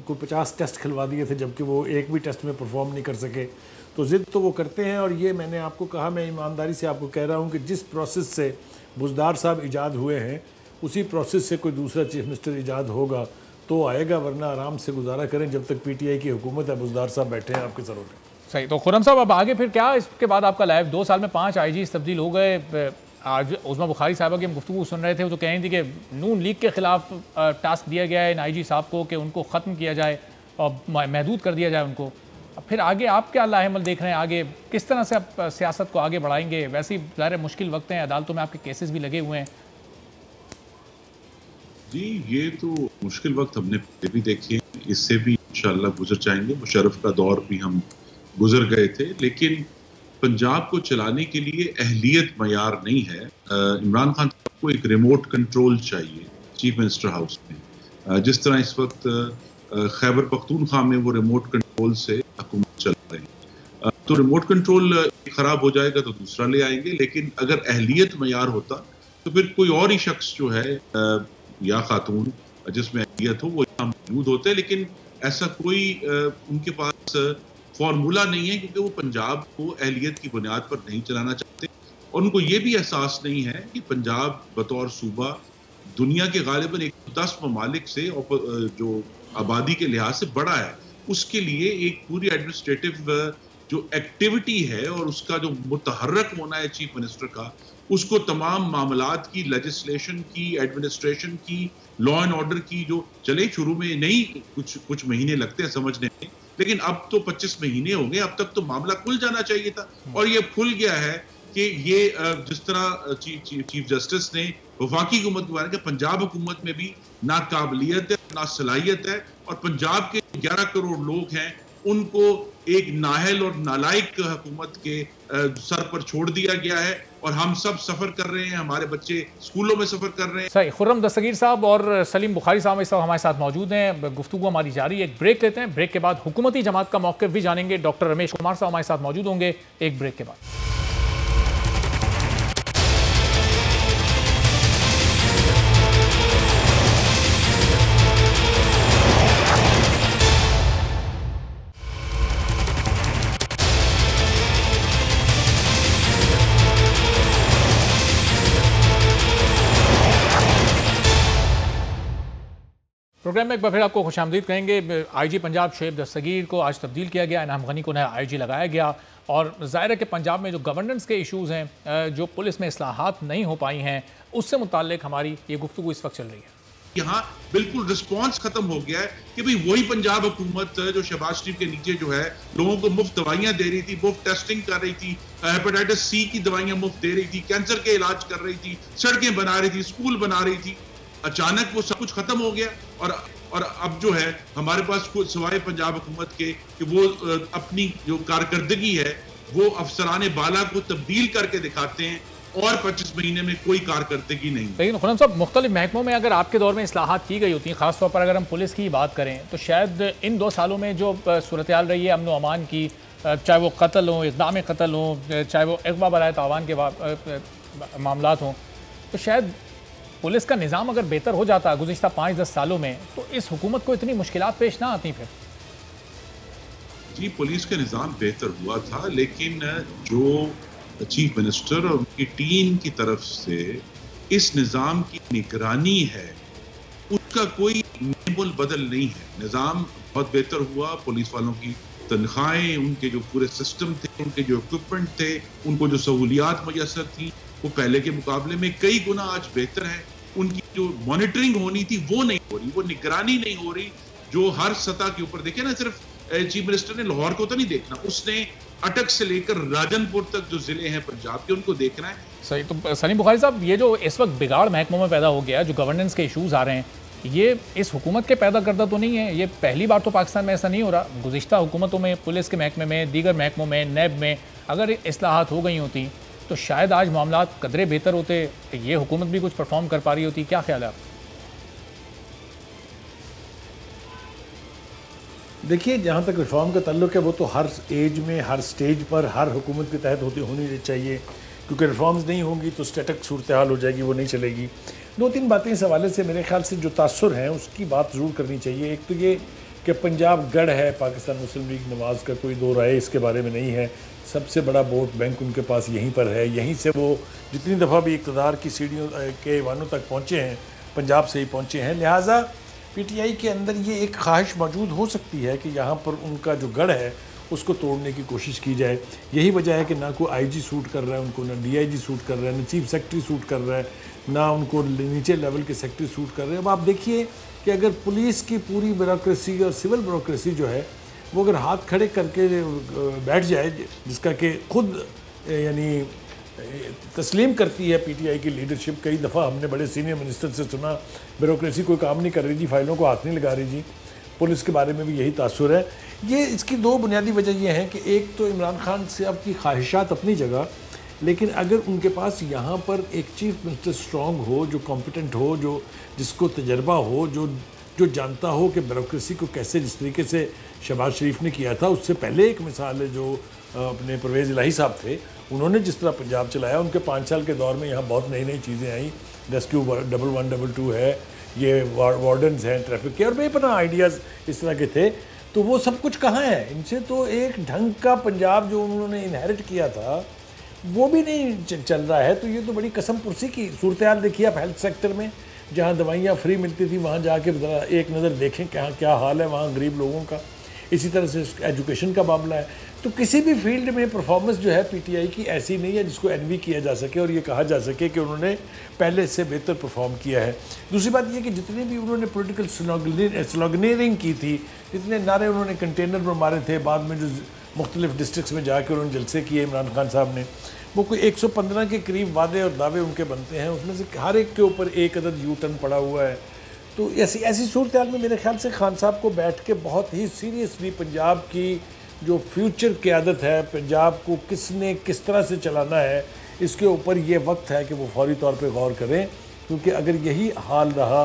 को 50 टेस्ट खिलवा दिए थे, जबकि वो एक भी टेस्ट में परफॉर्म नहीं कर सके। तो ज़िद तो वो करते हैं, और ये मैंने आपको कहा, मैं ईमानदारी से आपको कह रहा हूँ कि जिस प्रोसेस से बुज़दार साहब ईजाद हुए हैं, उसी प्रोसेस से कोई दूसरा चीफ मिनिस्टर ईजाद होगा तो आएगा, वरना आराम से गुजारा करें जब तक PTI की हुकूमत है। बुज़दार साहब बैठे हैं आपके सरों पे। सही। तो खुर्रम साहब, अब आगे फिर क्या इसके बाद आपका लाइव? 2 साल में 5 आईजी तब्दील हो गए। आज उस्मा बुखारी साहबा की हम गुफ्तगू सुन रहे थे, वो तो कह रही थी कि नून लीग के खिलाफ टास्क दिया गया है इन आईजी साहब को कि उनको ख़त्म किया जाए और महदूद कर दिया जाए उनको। अब फिर आगे आप क्या लाहेमल देख रहे हैं? आगे किस तरह से आप सियासत को आगे बढ़ाएंगे? वैसे ही ज़ाहिर मुश्किल वक्त हैं, अदालतों में आपके केसेस भी लगे हुए हैं। जी, ये तो मुश्किल वक्त हमने पहले भी देखे, इससे भी इंशाल्लाह गुजर जाएंगे। मुशर्रफ का दौर भी हम गुजर गए थे, लेकिन पंजाब को चलाने के लिए अहलियत मयार नहीं है। इमरान खान को एक रिमोट कंट्रोल चाहिए चीफ मिनिस्टर हाउस में, जिस तरह इस वक्त खैबर पख्तूनख्वा में वो रिमोट कंट्रोल से हुकूमत चल रहे हैं। तो रिमोट कंट्रोल ख़राब हो जाएगा तो दूसरा ले आएंगे, लेकिन अगर अहलियत मयार होता तो फिर कोई और ही शख्स जो है या खातून जिसमें अहलियत हो वो यहाँ मौजूद होते हैं। लेकिन ऐसा कोई उनके पास फॉर्मूला नहीं है, क्योंकि वो पंजाब को अहलियत की बुनियाद पर नहीं चलाना चाहते, और उनको ये भी एहसास नहीं है कि पंजाब बतौर सूबा दुनिया के गालिबन 110 ममालिक से जो आबादी के लिहाज से बड़ा है, उसके लिए एक पूरी एडमिनिस्ट्रेटिव जो एक्टिविटी है और उसका जो मुतहर्रक होना है चीफ मिनिस्टर का, उसको तमाम मामलात की, लेजिस्लेशन की, एडमिनिस्ट्रेशन की, लॉ एंड ऑर्डर की, जो चले शुरू में नहीं कुछ महीने लगते हैं समझने में, लेकिन अब तो 25 महीने हो गए, अब तक तो मामला खुल जाना चाहिए था, और ये खुल गया है कि ये जिस तरह चीफ जस्टिस ने वफाकी हुकूमत के बारे में, पंजाब हुकूमत में भी ना काबिलियत है ना सलाहियत है, और पंजाब के 11 करोड़ लोग हैं उनको एक नाहल और नालायक हुकूमत के सर पर छोड़ दिया गया है, और हम सब सफर कर रहे हैं, हमारे बच्चे स्कूलों में सफर कर रहे हैं। सही। खुर्रम दस्तगीर साहब और सलीम बुखारी साहब इस वक्त हमारे साथ मौजूद हैं। गुफ्तगू हमारी जारी है, एक ब्रेक लेते हैं, ब्रेक के बाद हुकूमती जमात का मौक़िफ़ भी जानेंगे। डॉक्टर रमेश कुमार साहब हमारे साथ मौजूद होंगे एक ब्रेक के बाद। प्रोग्राम में एक बार फिर आपको खुशामदीद कहेंगे। आईजी पंजाब शोएब दस्तगीर को आज तब्दील किया गया, इनाम गनी को नया आईजी लगाया गया और ज़ाहिर है कि पंजाब में जो गवर्नेंस के इशूज़ हैं, जो पुलिस में इस्लाहात नहीं हो पाई हैं, उससे मुताल्लिक हमारी ये गुफ्तगू इस वक्त चल रही है। यहाँ बिल्कुल रिस्पॉन्स खत्म हो गया है कि भाई वही पंजाब हुकूमत जो शहबाज शरीफ के नीचे जो है लोगों को मुफ्त दवाइयां दे रही थी, मुफ्त टेस्टिंग कर रही थी, हेपेटाइटिस सी की दवाइयां मुफ्त दे रही थी, कैंसर के इलाज कर रही थी, सड़कें बना रही थी, स्कूल बना रही थी। अचानक वो सब कुछ खत्म हो गया और अब जो है हमारे पास सिवाय पंजाब हुकूमत के कि वो अपनी जो कारकर्दगी है वो अफसरान बाला को तब्दील करके दिखाते हैं और 25 महीने में कोई कारकर्दगी नहीं। लेकिन खुरम साहब, मुख्तलिफ महकमों में अगर आपके दौर में इस्लाहात की गई होती हैं, खासतौर पर अगर हम पुलिस की बात करें, तो शायद इन 2 सालों में जो सूरत हाल रही है अमन व अमान की, चाहे वो कत्ल हो, इक़दाम कत्ल हो, चाहे वो अगवा बराए तावान के मामला हों, तो शायद पुलिस का निज़ाम अगर बेहतर हो जाता गुज़िश्ता 5-10 सालों में, तो इस हुकूमत को इतनी मुश्किलात पेश ना आती। फिर जी, पुलिस का निज़ाम बेहतर हुआ था, लेकिन जो चीफ मिनिस्टर और उनकी टीम की तरफ से इस निज़ाम की निगरानी है उसका कोई नेमुल बदल नहीं है। निज़ाम बहुत बेहतर हुआ, पुलिस वालों की तनख्वाहें, उनके जो पूरे सिस्टम थे, उनके जो इक्विपमेंट थे, उनको जो सहूलियात मुयसर थी वो पहले के मुकाबले में कई गुना आज बेहतर है। उनकी जो मॉनिटरिंग होनी थी वो नहीं हो रही, वो निगरानी नहीं हो रही जो हर सतह के ऊपर देखे ना। सिर्फ चीफ मिनिस्टर ने लाहौर को तो नहीं देखना, उसने अटक से लेकर राजनपुर तक जो जिले हैं पंजाब के उनको देखना है। सही। तो सलीम बुखारी साहब, ये जो इस वक्त बिगाड़ महकमों में पैदा हो गया, जो गवर्नेंस के इशूज़ आ रहे हैं, ये इस हुकूमत के पैदा करदा तो नहीं है? ये पहली बार तो पाकिस्तान में ऐसा नहीं हो रहा। गुज़िश्ता हुकूमतों में, पुलिस के महकमे में, दीगर महकमों में, नैब में अगर इस्लाहात हो गई होती तो शायद आज मामला कदरे बेहतर होते, ये हुकूमत भी कुछ परफॉर्म कर पा रही होती। क्या ख्याल है आप? देखिए, जहाँ तक रिफॉर्म का ताल्लुक है वो तो हर एज में, हर स्टेज पर, हर हुकूमत के तहत होनी चाहिए, क्योंकि रिफॉर्म्स नहीं होंगी तो स्टैटिक सूरत हाल हो जाएगी, वो नहीं चलेगी। 2-3 बातें इस हवाले से मेरे ख्याल से जो तासुर हैं उसकी बात ज़रूर करनी चाहिए। एक तो ये कि पंजाब गढ़ है पाकिस्तान मुस्लिम लीग नवाज़ का, कोई दो राय इसके बारे में नहीं है। सबसे बड़ा वोट बैंक उनके पास यहीं पर है, यहीं से वो जितनी दफ़ा भी इक़्तिदार की सीढ़ियों के वानों तक पहुँचे हैं पंजाब से ही पहुँचे हैं। लिहाजा पीटीआई के अंदर ये एक ख्वाहिश मौजूद हो सकती है कि यहाँ पर उनका जो गढ़ है उसको तोड़ने की कोशिश की जाए। यही वजह है कि ना कोई आईजी सूट कर रहा है उनको, ना डीआईजी सूट कर रहा है, ना चीफ सेक्रेटरी सूट कर रहा है, ना उनको नीचे लेवल के सेक्रेटरी सूट कर रहे हैं। अब आप देखिए कि अगर पुलिस की पूरी ब्यूरोक्रेसी और सिविल ब्यूरोक्रेसी जो है वो अगर हाथ खड़े करके बैठ जाए, जिसका कि खुद यानी तस्लीम करती है पीटीआई की लीडरशिप। कई दफ़ा हमने बड़े सीनियर मिनिस्टर से सुना ब्यूरोक्रेसी कोई काम नहीं कर रही जी, फाइलों को हाथ नहीं लगा रही जी। पुलिस के बारे में भी यही तासुर है। ये इसकी 2 बुनियादी वजह यह है कि एक तो इमरान खान साहब की ख्वाहिशात अपनी जगह, लेकिन अगर उनके पास यहाँ पर एक चीफ मिनिस्टर स्ट्रॉन्ग हो, जो कॉम्पिटेंट हो, जो जिसको तजर्बा हो, जो जानता हो कि ब्यूरोक्रेसी को कैसे, जिस तरीके से शहबाज शरीफ ने किया था। उससे पहले एक मिसाल है जो अपने परवेज़ इलाही साहब थे, उन्होंने जिस तरह पंजाब चलाया, उनके 5 साल के दौर में यहाँ बहुत नई नई चीज़ें आई। रेस्क्यू 112 है, ये वार्डन्स हैं ट्रैफिक के, और बेपनाह आइडियाज़ इस तरह के थे। तो वो सब कुछ कहाँ है? इनसे तो एक ढंग का पंजाब जो उन्होंने इनहेरिट किया था वो भी नहीं चल रहा है। तो ये तो बड़ी कसम पुरसी की सूरत हाल देखिए आप। हेल्थ सेक्टर में जहाँ दवाइयाँ फ्री मिलती थी वहाँ जाके एक नज़र देखें क्या हाल है वहाँ गरीब लोगों का। इसी तरह से एजुकेशन का मामला है। तो किसी भी फील्ड में परफॉर्मेंस जो है पीटीआई की ऐसी नहीं है जिसको एनवी किया जा सके और ये कहा जा सके कि उन्होंने पहले से बेहतर परफॉर्म किया है। दूसरी बात ये कि जितनी भी उन्होंने पॉलिटिकल स्लोगनेरिंग की थी, जितने नारे उन्होंने कंटेनर पर मारे थे, बाद में जो मुख्तलिफ डिस्ट्रिक्ट्स में जाकर उन्होंने जलसे किए इमरान खान साहब ने, वो कोई 115 के करीब वादे और दावे उनके बनते हैं, उसमें से हर एक के ऊपर एक अदद यू टर्न पड़ा हुआ है। तो ऐसी सूरत हाल में मेरे ख्याल से खान साहब को बैठ के बहुत ही सीरियसली पंजाब की जो फ्यूचर क़यादत है, पंजाब को किसने किस तरह से चलाना है, इसके ऊपर ये वक्त है कि वो फौरी तौर पे गौर करें। क्योंकि अगर यही हाल रहा,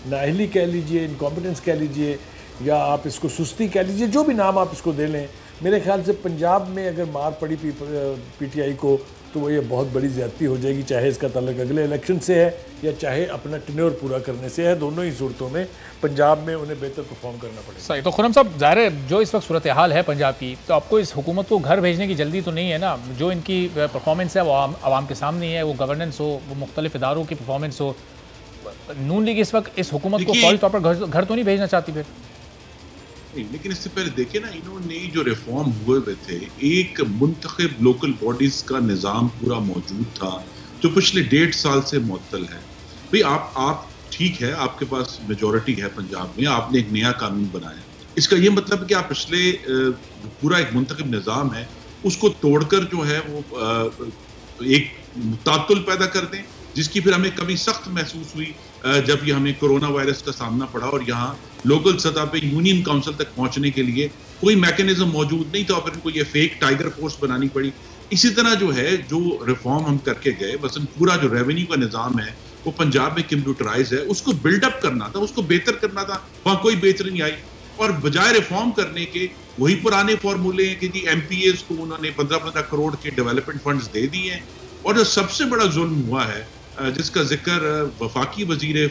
नाअहली कह लीजिए, इनकॉम्पिटेंस कह लीजिए, या आप इसको सुस्ती कह लीजिए, जो भी नाम आप इसको दे लें, मेरे ख्याल से पंजाब में अगर मार पड़ी पीटीआई को तो वो ये बहुत बड़ी ज़्यादती हो जाएगी, चाहे इसका ताल्लुक अगले इलेक्शन से है या चाहे अपना टेन्योर पूरा करने से है। दोनों ही सूरतों में पंजाब में उन्हें बेहतर परफॉर्म करना पड़ेगा। सही। तो खुरम साहब, ज़ाहिर है जो इस वक्त सूरत हाल है पंजाब की, तो आपको इस हुकूमत को घर भेजने की जल्दी तो नहीं है ना? जो इनकी परफॉर्मेंस है वो आवाम के सामने है, वो गवर्नेंस हो, वो मुख्तलिफ इदारों की परफॉर्मेंस हो, नून लीग इस वक्त इस हुकूमत को फौरी तौर पर घर तो नहीं भेजना चाहती फिर? लेकिन इससे पहले देखिए ना, इन्होंने जो रिफॉर्म हुए थे, एक मुंतखब लोकल बॉडीज का निज़ाम पूरा मौजूद था जो पिछले 1.5 साल से मुअत्तल है। भाई आप ठीक है, आपके पास मेजॉरिटी है पंजाब में, आपने एक नया कानून बनाया, इसका ये मतलब है कि आप पिछले पूरा एक मुंतखब निज़ाम है उसको तोड़कर जो है वो एक तातुल पैदा कर दें, जिसकी फिर हमें कभी सख्त महसूस हुई जब ये हमें कोरोना वायरस का सामना पड़ा और यहाँ लोकल सतह पे यूनियन काउंसिल तक पहुंचने के लिए कोई मैकेनिज्म मौजूद नहीं था और फिर इनको ये फेक टाइगर फोर्स बनानी पड़ी। इसी तरह जो है, जो रिफॉर्म हम करके गए, बस पूरा जो रेवेन्यू का निज़ाम है वो पंजाब में कंप्यूटराइज है, उसको बिल्डअप करना था, उसको बेहतर करना था, वहाँ कोई बेहतरी नहीं आई। और बजाय रिफॉर्म करने के वही पुराने फॉर्मूले हैं कि जी MPAs को उन्होंने 15-15 करोड़ के डेवलपमेंट फंड्स दे दिए हैं। और जो सबसे बड़ा जुल्म हुआ है, जिसका जिक्र वफाकी वजीर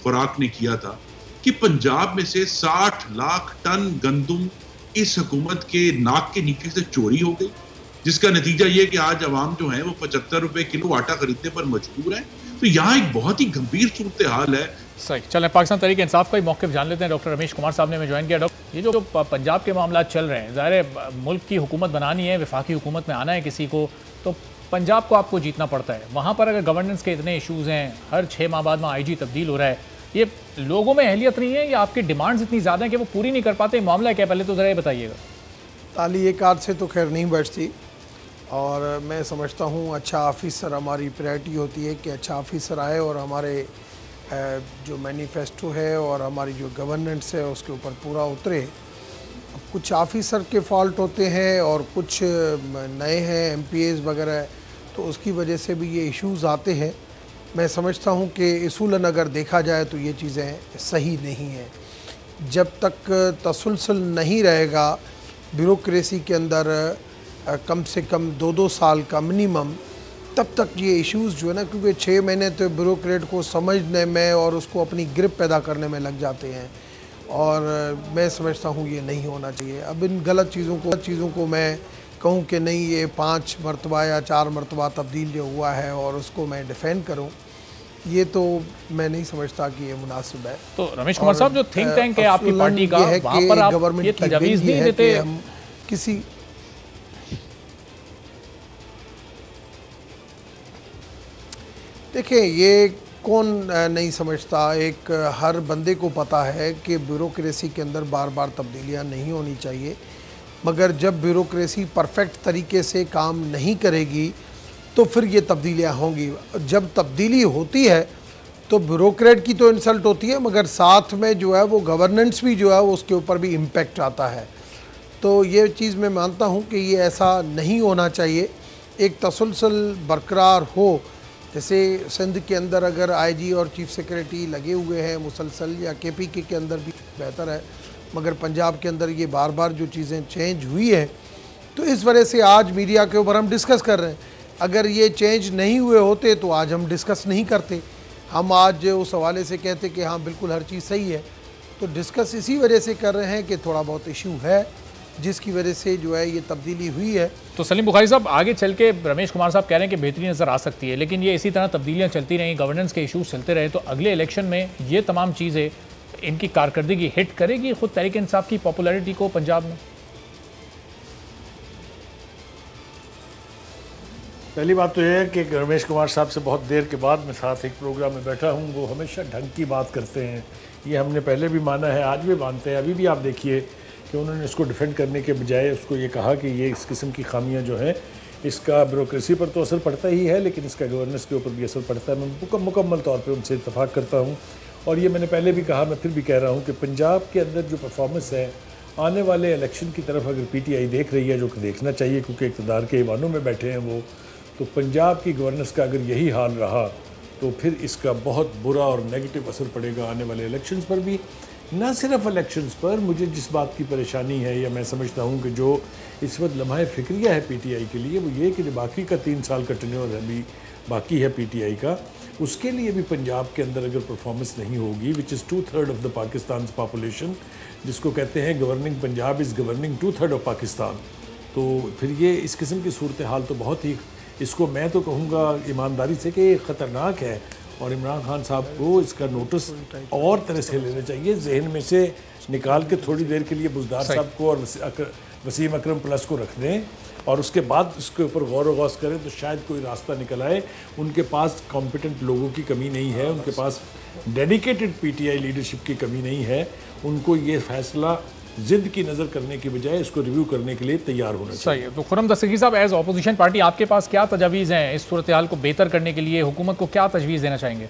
खुराक ने किया था, कि पंजाब में से 60 लाख टन गंदुम इस हुकूमत के नाक के नीचे से चोरी हो गई, जिसका नतीजा ये कि आज अवाम जो है वो 75 रुपए किलो आटा खरीदने पर मजबूर है। तो यहाँ एक बहुत ही गंभीर सूरत हाल है। सही, चलें पाकिस्तान तहरीक इंसाफ का ही मौक़िफ़ जान लेते हैं। डॉक्टर रमेश कुमार साहब ने हमें ज्वाइन किया। डॉक्टर, ये जो पंजाब के मामला चल रहे हैं, ज़ाहिर है मुल्क की हुकूमत बनानी है, वफाकी हुकूमत में आना है किसी को, तो पंजाब को आपको जीतना पड़ता है। वहाँ पर अगर गवर्नेंस के इतने इशूज़ हैं, हर 6 माह बाद वहाँ IG तब्दील हो रहा है, ये लोगों में अहलियत नहीं है या आपकी डिमांड्स इतनी ज़्यादा हैं कि वो पूरी नहीं कर पाते? मामला क्या, पहले तो ज़रा ये बताइएगा। ताली एक आध से तो खैर नहीं बैठती, और मैं समझता हूँ अच्छा ऑफिसर हमारी प्रायोरिटी होती है कि अच्छा ऑफिसर आए और हमारे जो मैनिफेस्टो है और हमारी जो गवर्नेंस है उसके ऊपर पूरा उतरे। कुछ ऑफिसर के फॉल्ट होते हैं और कुछ नए हैं MPAs वगैरह, तो उसकी वजह से भी ये इश्यूज़ आते हैं। मैं समझता हूँ कि उसूलन अगर देखा जाए तो ये चीज़ें सही नहीं हैं। जब तक तसलसल नहीं रहेगा ब्यूरोक्रेसी के अंदर कम से कम 2-2 साल का मिनिमम, तब तक ये इश्यूज़ जो है ना, क्योंकि 6 महीने तो ब्यूरोक्रेट को समझने में और उसको अपनी ग्रिप पैदा करने में लग जाते हैं, और मैं समझता हूँ ये नहीं होना चाहिए। अब इन गलत चीज़ों को मैं कहूँ कि नहीं ये 5 मरतबा या 4 मरतबा तब्दील जो हुआ है और उसको मैं डिफेंड करूँ, ये तो मैं नहीं समझता कि ये मुनासिब है। तो रमेश कुमार साहब, जो थिंक टैंक है आपकी पार्टी का, वहाँ पर आप ये तजवीज़ नहीं देते? हम किसी देखिए, ये कौन नहीं समझता, एक हर बंदे को पता है कि ब्यूरोक्रेसी के अंदर बार बार तब्दीलियाँ नहीं होनी चाहिए, मगर जब ब्यूरोक्रेसी परफेक्ट तरीके से काम नहीं करेगी तो फिर ये तब्दीलियाँ होंगी। जब तब्दीली होती है तो ब्यूरोक्रेट की तो इंसल्ट होती है, मगर साथ में जो है वो गवर्नेंस भी जो है उसके ऊपर भी इम्पेक्ट आता है। तो ये चीज़ मैं मानता हूँ कि ये ऐसा नहीं होना चाहिए, एक तसलसल बरकरार हो। जैसे सिंध के अंदर अगर IG और चीफ सेक्रेटरी लगे हुए हैं मुसलसल, या KPK के अंदर भी बेहतर है, मगर पंजाब के अंदर ये बार बार जो चीज़ें चेंज हुई हैं, तो इस वजह से आज मीडिया के ऊपर हम डिस्कस कर रहे हैं। अगर ये चेंज नहीं हुए होते तो आज हम डिस्कस नहीं करते, हम आज उस हवाले से कहते कि हाँ बिल्कुल हर चीज़ सही है। तो डिस्कस इसी वजह से कर रहे हैं कि थोड़ा बहुत इशू है जिसकी वजह से जो है ये तब्दीली हुई है। तो सलीम बुखारी साहब, आगे चल के रमेश कुमार साहब कह रहे हैं कि बेहतरी नज़र आ सकती है, लेकिन ये इसी तरह तब्दीलियाँ चलती रहीं, गवर्नेंस के इशूज़ चलते रहे, तो अगले इलेक्शन में ये तमाम चीज़ें इनकी कारकर्दगी हिट करेगी खुद तहरीक इंसाफ की पॉपुलैरिटी को पंजाब में? पहली बात तो यह है कि रमेश कुमार साहब से बहुत देर के बाद मैं साथ एक प्रोग्राम में बैठा हूँ। वो हमेशा ढंग की बात करते हैं, ये हमने पहले भी माना है, आज भी मानते हैं। अभी भी आप देखिए कि उन्होंने इसको डिफेंड करने के बजाय उसको ये कहा कि ये इस किस्म की खामियां जो हैं, इसका ब्यूरोक्रेसी पर तो असर पड़ता ही है, लेकिन इसका गवर्नेंस के ऊपर भी असर पड़ता है। मैं मुकम्मल तौर पे उनसे इत्तफाक करता हूँ, और ये मैंने पहले भी कहा, मैं फिर भी कह रहा हूँ कि पंजाब के अंदर जो परफॉर्मेंस है, आने वाले इलेक्शन की तरफ अगर PTI देख रही है, जो कि देखना चाहिए क्योंकि इक़्तिदार के ईवानों में बैठे हैं वो, तो पंजाब की गवर्नेंस का अगर यही हाल रहा तो फिर इसका बहुत बुरा और नेगेटिव असर पड़ेगा आने वाले इलेक्शंस पर भी। ना सिर्फ इलेक्शंस पर, मुझे जिस बात की परेशानी है, या मैं समझता हूँ कि जो इस वक्त लम्हा फ़िक्रिया है PTI के लिए, वो ये कि जो बाकी का 3 साल का टेन्योर अभी बाकी है PTI का, उसके लिए भी पंजाब के अंदर अगर परफॉर्मेंस नहीं होगी, which is 2/3 of the Pakistan population, जिसको कहते हैं governing Punjab is governing 2/3 of Pakistan, तो फिर ये इस किस्म की सूरत हाल तो बहुत ही, इसको मैं तो कहूँगा ईमानदारी से कि ख़तरनाक है। और इमरान खान साहब को इसका नोटिस और तरह से लेना चाहिए, जहन में से निकाल के थोड़ी देर के लिए बुज़दार साहब को और वसीम अकरम प्लस को रख दें और उसके बाद उसके ऊपर गौर व गौस करें तो शायद कोई रास्ता निकल आए। उनके पास कॉम्पिटेंट लोगों की कमी नहीं है, उनके पास डेडिकेटेड पीटीआई लीडरशिप की कमी नहीं है। उनको ये फैसला जिद की नज़र करने के बजाय इसको रिव्यू करने के लिए तैयार होना चाहिए। सही है। तो खुर्रम दस्तगीर साहब, एज ऑपोजिशन पार्टी आपके पास क्या तजावीज़ हैं इस सूरत हाल को बेहतर करने के लिए? हुकूमत को क्या तजवीज़ देना चाहेंगे?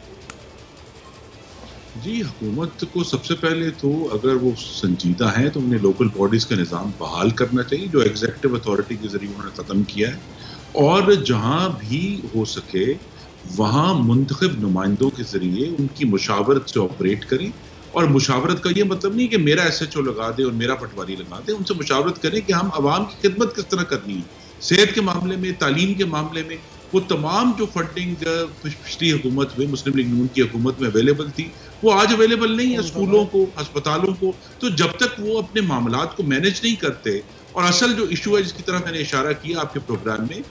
जी, हुकूमत को सबसे पहले तो अगर वो संजीदा हैं तो उन्हें लोकल बॉडीज़ का निज़ाम बहाल करना चाहिए जो एग्जीक्यूटिव अथॉरिटी के ज़रिए उन्होंने ख़त्म किया है, और जहाँ भी हो सके वहाँ मुंतखब नुमाइंदों के ज़रिए उनकी मुशावरत से ऑपरेट करें। और मुशावरत का ये मतलब नहीं कि मेरा SHO लगा दे और मेरा पटवारी लगा दे, उनसे मुशावरत करें कि हम आवाम की खिदमत किस तरह करनी है। सेहत के मामले में, तालीम के मामले में वो तमाम जो फंडिंग पिछली हुकूमत में, मुस्लिम लीग नून की हुकूमत में अवेलेबल थी, वो आज अवेलेबल नहीं है स्कूलों को, अस्पतालों को। तो जब तक वो अपने मामलात को मैनेज नहीं करते, और असल जो इशू है जिसकी तरफ मैंने इशारा किया आपके प्रोग्राम में,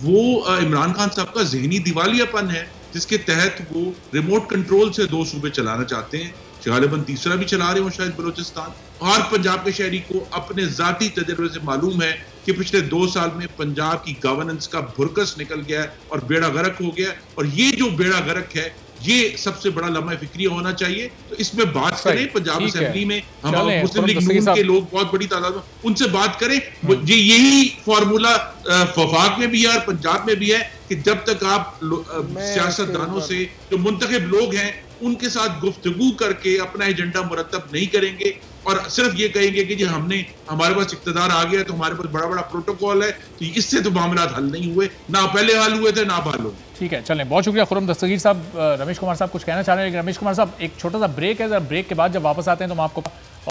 वो इमरान खान साहब का जहनी दिवालियापन है, जिसके तहत वो रिमोट कंट्रोल से 2 सूबे चलाना चाहते हैं। गालिबन तीसरा भी चला रहे हो शायद बलोचिस्तान। और पंजाब के शहरी को अपने जाती तजर्बे से मालूम है कि पिछले 2 साल में पंजाब की गवर्नेंस का भुरकस निकल गया है और बेड़ा गर्क हो गया। और ये जो बेड़ा गर्क है, ये सबसे बड़ा लम्हा फिक्रिया होना चाहिए। तो इसमें बात करें, पंजाब असेंबली में हम मुस्लिम लीग नून के लोग बहुत बड़ी तादाद में, उनसे बात करें। यही फार्मूला वफाक में भी है और पंजाब में भी है कि जब तक आप सियासतदानों से, जो मुंतखब लोग हैं, उनके साथ गुफ्तगू करके अपना एजेंडा मुरतब नहीं करेंगे और सिर्फ ये कहेंगे कि जी हमारे पास इक़्तिदार आ गया तो हमारे पास बड़ा बड़ा प्रोटोकॉल है, तो इससे तो मामला हल नहीं हुए, ना पहले हल हुए थे ना अब हल होंगे। ठीक है, चलें, बहुत शुक्रिया खुर्रम दस्तगीर साहब। रमेश कुमार साहब कुछ कहना चाह रहे हैं, लेकिन रमेश कुमार साहब एक छोटा सा ब्रेक है, ब्रेक के बाद जब वापस आते हैं तो मैं आपको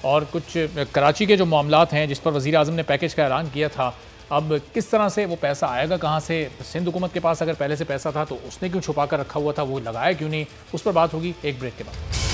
और कुछ कराची के जो मामलात हैं जिस पर वज़ीर आज़म ने पैकेज का ऐलान किया था, अब किस तरह से वो पैसा आएगा, कहाँ से? सिंध हुकूमत के पास अगर पहले से पैसा था तो उसने क्यों छुपा कर रखा हुआ था, वो लगाया क्यों नहीं, उस पर बात होगी एक ब्रेक के बाद।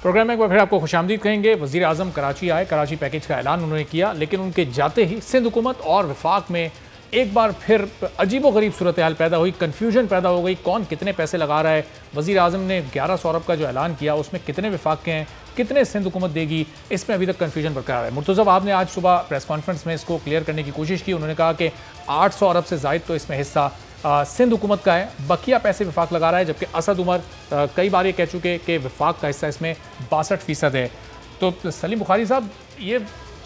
प्रोग्राम में एक बार फिर आपको खुशामदीद कहेंगे। वज़ीर आज़म कराची आए, कराची पैकेज का ऐलान उन्होंने किया, लेकिन उनके जाते ही सिंध हुकूमत और वफाक में एक बार फिर अजीबोगरीब सूरत हाल पैदा हुई, कन्फ्यूजन पैदा हो गई, कौन कितने पैसे लगा रहा है। वज़ीर आज़म ने 1100 अरब का जो ऐलान किया उसमें कितने वफाक के हैं, कितने सिंध हुकूमत देगी, इसमें अभी तक कन्फ्यूजन बरकरार है। मुर्तज़ा आपने आज सुबह प्रेस कॉन्फ्रेंस में इसको क्लियर करने की कोशिश की। उन्होंने कहा कि 800 अरब से ज़ायद तो इसमें हिस्सा सिंध हुकूमत का है, बकिया पैसे वफाक लगा रहा है, जबकि असद उमर कई बार ये कह चुके कि वफाक का हिस्सा इसमें 62% है। तो सलीम बुखारी साहब, ये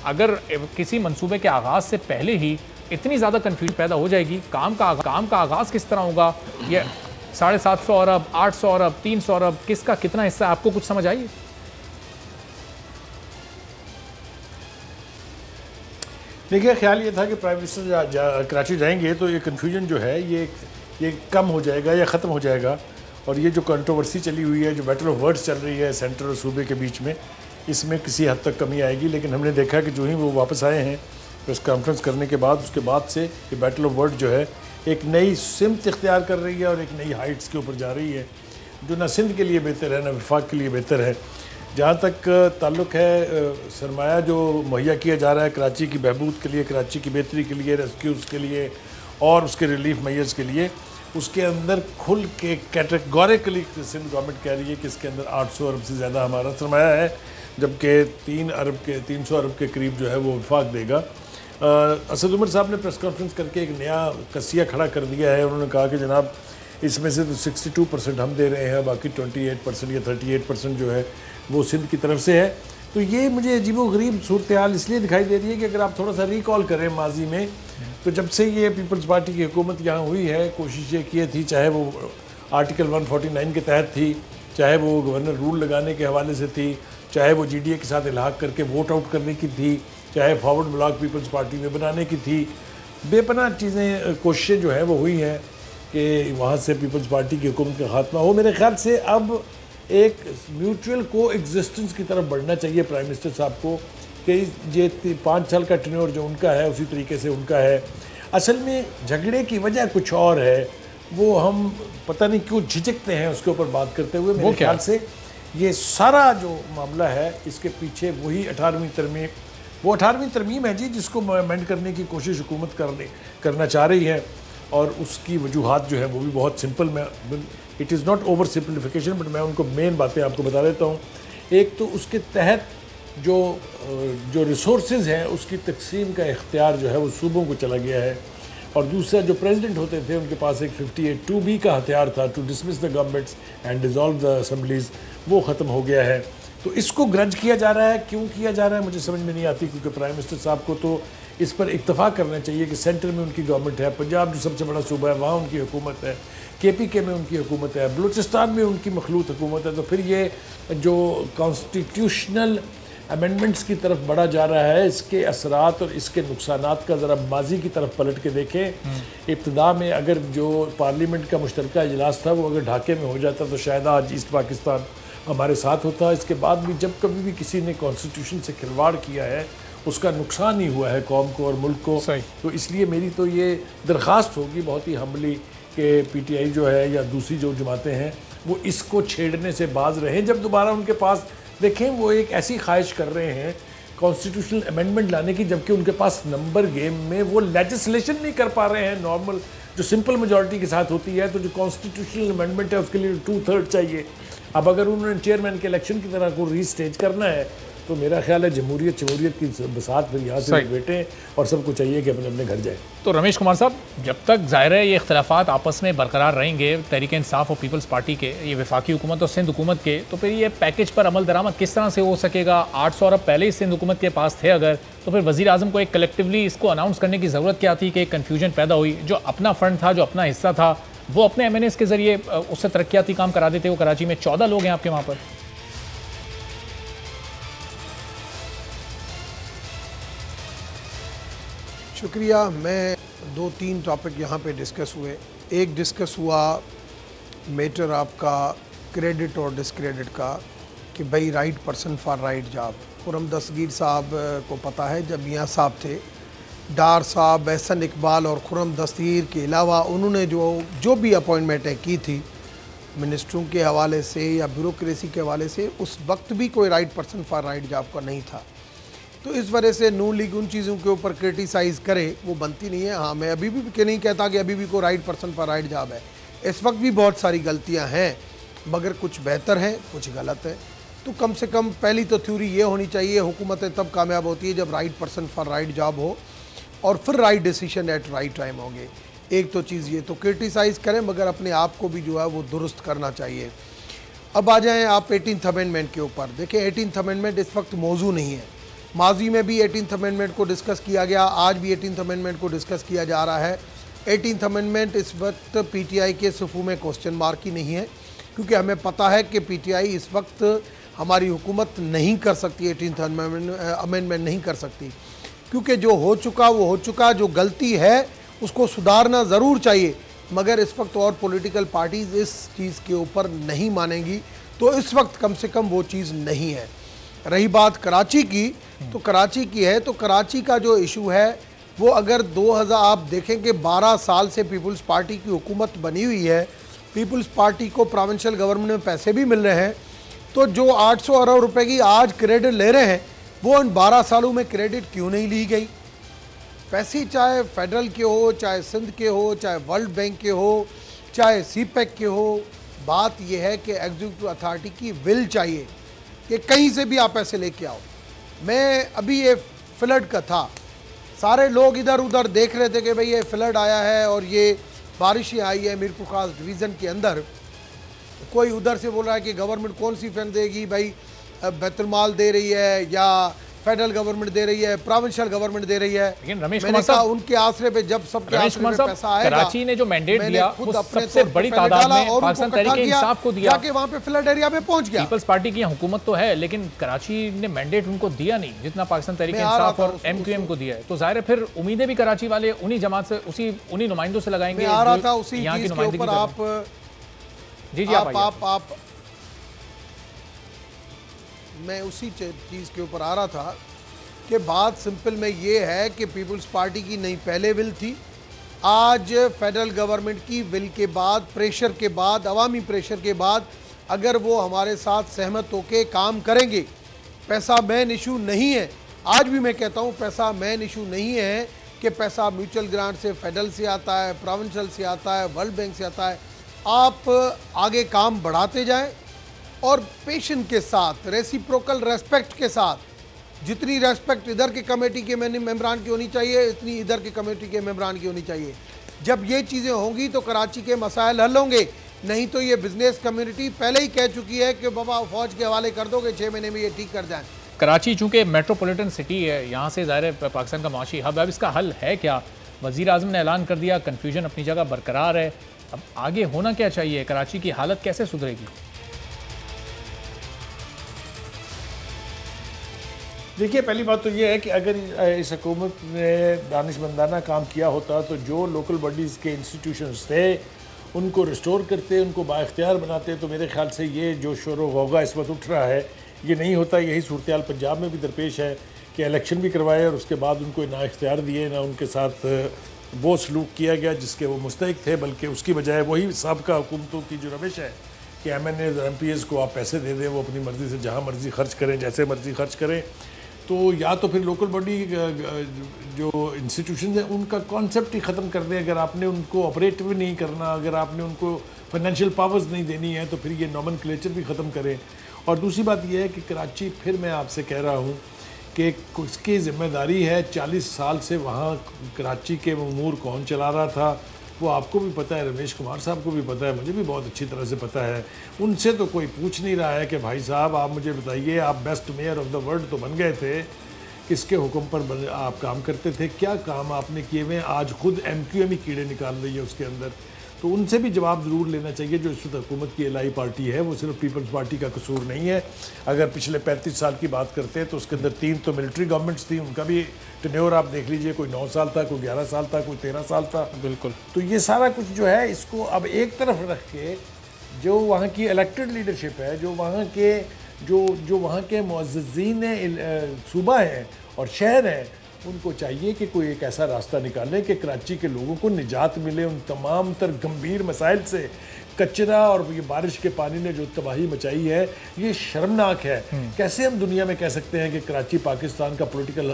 अगर किसी मंसूबे के आगाज़ से पहले ही इतनी ज़्यादा कन्फ्यूजन पैदा हो जाएगी, काम का आगाज़ किस तरह होगा? ये 750 अरब, 800 अरब, 300 अरब, किसका कितना हिस्सा, आपको कुछ समझ आई? देखिए, ख्याल ये था कि प्राइम मिनिस्टर कराची जाएंगे तो ये कन्फ्यूजन जो है ये कम हो जाएगा या ख़त्म हो जाएगा। और ये जो कंट्रोवर्सी चली हुई है, जो बैटल ऑफ वर्ड्स चल रही है सेंटर और सूबे के बीच में, इसमें किसी हद तक कमी आएगी। लेकिन हमने देखा कि जो ही वो वापस आए हैं प्रेस कॉन्फ्रेंस करने के बाद, उसके बाद से ये बैटल ऑफ वर्ड जो है एक नई सिमत इख्तियार कर रही है और एक नई हाइट्स के ऊपर जा रही है, जो ना सिंध के लिए बेहतर है ना वफाक के लिए बेहतर है। जहाँ तक ताल्लुक़ है सरमाया जो मुहैया किया जा रहा है कराची की बहबूद के लिए, कराची की बेहतरी के लिए, रेस्क्यूज़ के लिए और उसके रिलीफ मेजर्स के लिए, उसके अंदर खुल के कैटेगोरिकली सिंध गवर्नमेंट कह रही है कि इसके अंदर 800 अरब से ज़्यादा हमारा सरमाया है, जबकि 300 अरब के करीब जो है वो वफाक देगा। असद उमर साहब ने प्रेस कॉन्फ्रेंस करके एक नया कसिया खड़ा कर दिया है। उन्होंने कहा कि जनाब इसमें से तो 62% हम दे रहे हैं, बाकी 28% या 38% जो है वो सिंध की तरफ से है। तो ये मुझे अजीबोगरीब सूरत हाल इसलिए दिखाई दे रही है कि अगर आप थोड़ा सा रिकॉल करें माजी में, तो जब से ये पीपल्स पार्टी की हुकूमत यहाँ हुई है, कोशिश ये की थी, चाहे वो आर्टिकल 149 के तहत थी, चाहे वो गवर्नर रूल लगाने के हवाले से थी, चाहे वो GDA के साथ इलाहाक करके वोट आउट करने की थी, चाहे फॉरवर्ड ब्लॉक पीपल्स पार्टी में बनाने की थी, बेपनाह चीज़ें कोशिशें जो हैं वो हुई हैं कि वहाँ से पीपल्स पार्टी की हुकूमत का खात्मा हो। मेरे ख्याल से अब एक म्यूचुअल को एग्जिस्टेंस की तरफ बढ़ना चाहिए प्राइम मिनिस्टर साहब को, कि ये 5 साल का टेन्योर जो उनका है उसी तरीके से उनका है। असल में झगड़े की वजह कुछ और है, वो हम पता नहीं क्यों झिझकते हैं उसके ऊपर बात करते हुए। मेरे ख्याल से ये सारा जो मामला है इसके पीछे वही 18वीं तरमीम, वो 18वीं तरमीम है जी जिसको अमेंड करने की कोशिश हुकूमत करना चाह रही है, और उसकी वजूहात जो है वो भी बहुत सिंपल, मैं it is not over simplification, but मैं उनको मेन बातें आपको बता देता हूँ। एक तो उसके तहत जो रिसोर्सेज हैं उसकी तकसीम का इख्तियार जो है वो सूबों को चला गया है, और दूसरा जो प्रेसिडेंट होते थे उनके पास एक 58(2)B का हथियार था, to dismiss the governments and dissolve the assemblies, वो ख़त्म हो गया है। तो इसको ग्रज किया जा रहा है, क्यों किया जा रहा है मुझे समझ में नहीं आती, क्योंकि प्राइम मिनिस्टर साहब को तो इस पर इत्तफाक करना चाहिए कि सेंटर में उनकी गवर्नमेंट है, पंजाब जो सबसे बड़ा सूबा है वहाँ उनकी हुकूमत है, KPK में उनकी हुकूमत है, बलूचिस्तान में उनकी मखलूत हुकूमत है। तो फिर ये जो कॉन्स्टिट्यूशनल अमेंडमेंट्स की तरफ बढ़ा जा रहा है, इसके असरात और इसके नुकसानात का ज़रा माजी की तरफ पलट के देखें। इब्तिदा में अगर जो पार्लियामेंट का मुश्तरका इजलास था वो अगर ढाके में हो जाता तो शायद आज ईस्ट पाकिस्तान हमारे साथ होता। इसके बाद भी जब कभी भी किसी ने कॉन्स्टिट्यूशन से खिलवाड़ किया है उसका नुकसान ही हुआ है कौम को और मुल्क को। तो इसलिए मेरी तो ये दरख्वास्त होगी बहुत ही हम्बली कि PTI जो है या दूसरी जो जमातें हैं वो इसको छेड़ने से बाज रहें। जब दोबारा उनके पास देखें, वो एक ऐसी ख्वाहिश कर रहे हैं कॉन्स्टिट्यूशनल अमेंडमेंट लाने की, जबकि उनके पास नंबर गेम में वो लेजिस्लेशन नहीं कर पा रहे हैं नॉर्मल जो सिंपल मेजॉरिटी के साथ होती है। तो जो कॉन्स्टिट्यूशनल अमेंडमेंट है उसके लिए 2/3 चाहिए। अब अगर उन्होंने चेयरमैन के इलेक्शन की तरह को रीस्टेज करना है तो मेरा ख्याल है जमहूरियत की बसात फिर यहाँ से बैठे और सबको चाहिए कि अपने अपने घर जाए। तो रमेश कुमार साहब, जब तक ज़ाहिर है ये इख्तलाफात आपस में बरकरार रहेंगे तहरीक इंसाफ और पीपल्स पार्टी के, ये वफाकी हुकूमत और सिंध हुकूमत के, तो फिर ये पैकेज पर अमल दरामद किस तरह से हो सकेगा? 800 अरब पहले ही सिंध हुकूमत के पास थे अगर, तो फिर वज़ीर आज़म को एक कलेक्टिवली इसको अनाउंस करने की ज़रूरत क्या थी कि एक कन्फ्यूजन पैदा हुई। जो अपना फ़ंड था, जो अपना हिस्सा था, वो अपने MNAs के ज़रिए उससे तरक्याती काम करा देते। वो कराची में 14 लोग हैं आपके वहाँ पर। शुक्रिया। मैं 2-3 टॉपिक यहाँ पे डिस्कस हुए। एक डिस्कस हुआ मैटर आपका क्रेडिट और डिस्क्रेडिट का कि भाई right person for right job. Khurram Dastgir साहब को पता है जब मियाँ साहब थे, डार साहब, एहसन इकबाल और खुर्रम दस्तगीर के अलावा उन्होंने जो भी अपॉइंटमेंटें की थी मिनिस्टरों के हवाले से या ब्यूरोक्रेसी के हवाले से, उस वक्त भी कोई right person for right job का नहीं था। तो इस वजह से नून लीग उन चीज़ों के ऊपर क्रिटिसाइज़ करे वो बनती नहीं है। हाँ, मैं अभी भी नहीं कहता कि अभी भी कोई right person for right job है। इस वक्त भी बहुत सारी गलतियां हैं, मगर कुछ बेहतर हैं, कुछ गलत है। तो कम से कम पहली तो थ्योरी ये होनी चाहिए, हुकूमतें तब कामयाब होती है जब right person for right job हो और फिर right decision at right time होंगे। एक तो चीज़ ये, तो क्रिटिसाइज़ करें मगर अपने आप को भी जो है वो दुरुस्त करना चाहिए। अब आ जाएँ आप 18th अमेंडमेंट के ऊपर। देखिए 18th अमेंडमेंट इस वक्त मौजू नहीं है। माजी में भी 18th अमेंडमेंट को डिस्कस किया गया, आज भी 18th अमेंडमेंट को डिस्कस किया जा रहा है। 18th अमेंडमेंट इस वक्त PTI के सफ़ू में क्वेश्चन मार्क ही नहीं है, क्योंकि हमें पता है कि PTI इस वक्त हमारी हुकूमत नहीं कर सकती, 18th अमेंडमेंट नहीं कर सकती, क्योंकि जो हो चुका वो हो चुका। जो गलती है उसको सुधारना ज़रूर चाहिए, मगर इस वक्त और पॉलिटिकल पार्टीज़ इस चीज़ के ऊपर नहीं मानेंगी, तो इस वक्त कम से कम वो चीज़ नहीं है। रही बात कराची की, तो कराची की है, तो कराची का जो इशू है वो अगर 2000 आप देखें कि 12 साल से पीपल्स पार्टी की हुकूमत बनी हुई है, पीपल्स पार्टी को प्रोविंशियल गवर्नमेंट में पैसे भी मिल रहे हैं, तो जो 800 अरब रुपए की आज क्रेडिट ले रहे हैं वो इन 12 सालों में क्रेडिट क्यों नहीं ली गई? पैसे चाहे फेडरल के हो, चाहे सिंध के हो, चाहे वर्ल्ड बैंक के हो, चाहे CPEC के हो, बात यह है कि एग्जीक्यूटिव अथॉरिटी की विल चाहिए कि कहीं से भी आप पैसे लेके आओ। मैं अभी ये फ्लड का था, सारे लोग इधर उधर देख रहे थे कि भाई ये फ्लड आया है और ये बारिशें आई है मीरपुर खास डिवीज़न के अंदर। कोई उधर से बोल रहा है कि गवर्नमेंट कौन सी फंड देगी, भाई बैतुल-माल दे रही है या फेडरल गवर्नमेंट दे रही है, प्रोविंशियल गवर्नमेंट दे रही है। लेकिन रमेश कुमार साहब, उनके आसरे पे जब सबके आसरे पे पैसा आएगा, कराची ने जो मैंडेट दिया वो सबसे बड़ी तादाद में पाकिस्तान तहरीक इंसाफ को दिया, जाके वहां पे फ्लड एरिया में पहुंच गया। पीपल्स पार्टी की हुकूमत तो है, लेकिन कराची ने मैंडेट उनको दिया नहीं जितना पाकिस्तान तहरीक इंसाफ और MQM को दिया है। तो जाहिर है फिर उम्मीदें भी कराची वाले उन्हीं जमात से, उन्हीं नुमाइंदों से लगाएंगे। आ रहा था उसी चीज के ऊपर आप मैं उसी चीज़ के ऊपर आ रहा था कि बात सिंपल में ये है कि पीपल्स पार्टी की नहीं पहले विल थी आज फेडरल गवर्नमेंट की विल के बाद, प्रेशर के बाद, अवामी प्रेशर के बाद अगर वो हमारे साथ सहमत होकर काम करेंगे, पैसा मेन इशू नहीं है। आज भी मैं कहता हूँ पैसा मेन इशू नहीं है कि पैसा म्यूचुअल ग्रांट से फेडरल से आता है, प्रोविंशियल से आता है, वर्ल्ड बैंक से आता है। आप आगे काम बढ़ाते जाएं और पेशेंस के साथ, रेसिप्रोकल रेस्पेक्ट के साथ, जितनी रेस्पेक्ट इधर के कमेटी के मेंबरान की होनी चाहिए इतनी इधर के कमेटी के मेंबरान की होनी चाहिए। जब ये चीज़ें होंगी तो कराची के मसाइल हल होंगे। नहीं तो ये बिजनेस कम्युनिटी पहले ही कह चुकी है कि बाबा फौज के हवाले कर दोगे, 6 महीने में ये ठीक कर जाएं। कराची चूँकि मेट्रोपॉलिटन सिटी है, यहाँ से ज़ाहिर है पाकिस्तान का माशी हब है। अब इसका हल है क्या? वज़ीर आज़म ने ऐलान कर दिया, कन्फ्यूजन अपनी जगह बरकरार है। अब आगे होना क्या चाहिए? कराची की हालत कैसे सुधरेगी? देखिए, पहली बात तो ये है कि अगर इस हुकूमत ने दानिशमंदाना काम किया होता तो जो लोकल बॉडीज़ के इंस्टीट्यूशंस थे उनको रिस्टोर करते, उनको बाइख्तियार बनाते, तो मेरे ख्याल से ये जो शोर गौगा इस वक्त उठ रहा है ये नहीं होता। यही सूरत पंजाब में भी दरपेश है कि इलेक्शन भी करवाए और उसके बाद उनको ना इख्तियार दिए, ना उनके साथ वो सलूक किया गया जिसके वो मुस्तहिक थे, बल्कि उसकी बजाय वही साबका हुकूमतों की जो रविश है कि MNAs और MPs को आप पैसे दे दें, वो अपनी मर्ज़ी से जहाँ मर्ज़ी खर्च करें, जैसे मर्ज़ी खर्च करें। तो या तो फिर लोकल बॉडी जो इंस्टीट्यूशन है उनका कॉन्सेप्ट ही ख़त्म कर दें। अगर आपने उनको ऑपरेट भी नहीं करना, अगर आपने उनको फाइनेंशियल पावर्स नहीं देनी है तो फिर ये नॉमेनक्लेचर भी ख़त्म करें। और दूसरी बात यह है कि कराची, फिर मैं आपसे कह रहा हूँ कि उसकी ज़िम्मेदारी है, 40 साल से वहाँ कराची के उमूर कौन चला रहा था वो आपको भी पता है, रमेश कुमार साहब को भी पता है, मुझे भी बहुत अच्छी तरह से पता है। उनसे तो कोई पूछ नहीं रहा है कि भाई साहब आप मुझे बताइए, आप best mayor of the world तो बन गए थे, किसके हुक्म पर आप काम करते थे, क्या काम आपने किए हुए? आज खुद MQM ही कीड़े निकाल रही है उसके अंदर। तो उनसे भी जवाब ज़रूर लेना चाहिए। जो इस वक्त हुकूमत की LI पार्टी है वो सिर्फ पीपल्स पार्टी का कसूर नहीं है। अगर पिछले 35 साल की बात करते हैं तो उसके अंदर 3 तो मिलिट्री गवर्नमेंट्स थी, उनका भी टेन्योर आप देख लीजिए, कोई 9 साल था, कोई 11 साल था, कोई 13 साल था। बिल्कुल। तो ये सारा कुछ जो है इसको अब एक तरफ रख के जो वहाँ की इलेक्टेड लीडरशिप है, जो वहाँ के मुअज़्ज़िज़ीन सूबा हैं और शहर हैं, उनको चाहिए कि कोई एक ऐसा रास्ता निकालें कि कराची के लोगों को निजात मिले उन तमाम तर गंभीर मसाइल से। कचरा और ये बारिश के पानी ने जो तबाही मचाई है ये शर्मनाक है। कैसे हम दुनिया में कह सकते हैं कि कराची पाकिस्तान का पॉलिटिकल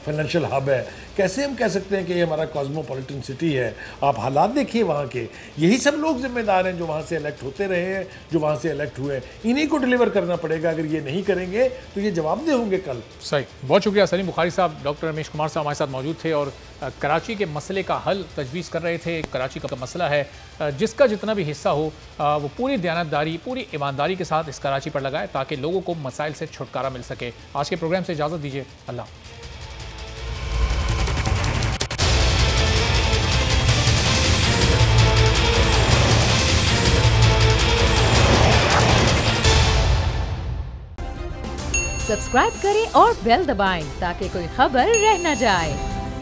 फाइनेंशियल हब है? कैसे हम कह सकते हैं कि ये हमारा कॉस्मोपॉलिटन सिटी है? आप हालात देखिए वहाँ के। यही सब लोग जिम्मेदार हैं जो वहाँ से इलेक्ट होते रहे हैं, जो वहाँ से इलेक्ट हुए हैं। इन्हीं को डिलीवर करना पड़ेगा। अगर ये नहीं करेंगे तो ये जवाबदेह होंगे कल। सही, बहुत शुक्रिया सलीम बुखारी साहब। डॉक्टर रमेश कुमार साहब हमारे साथ मौजूद थे और कराची के मसले का हल तजवीज़ कर रहे थे। कराची का मसला है, जिसका जितना भी हिस्सा हो वो पूरी दयानतदारी, पूरी ईमानदारी के साथ इस कराची पर लगाए ताकि लोगों को मसाइल से छुटकारा मिल सके। आज के प्रोग्राम से इजाज़त दीजिए। अल्लाह। सब्सक्राइब करें और बेल दबाएं ताकि कोई खबर रह न जाए।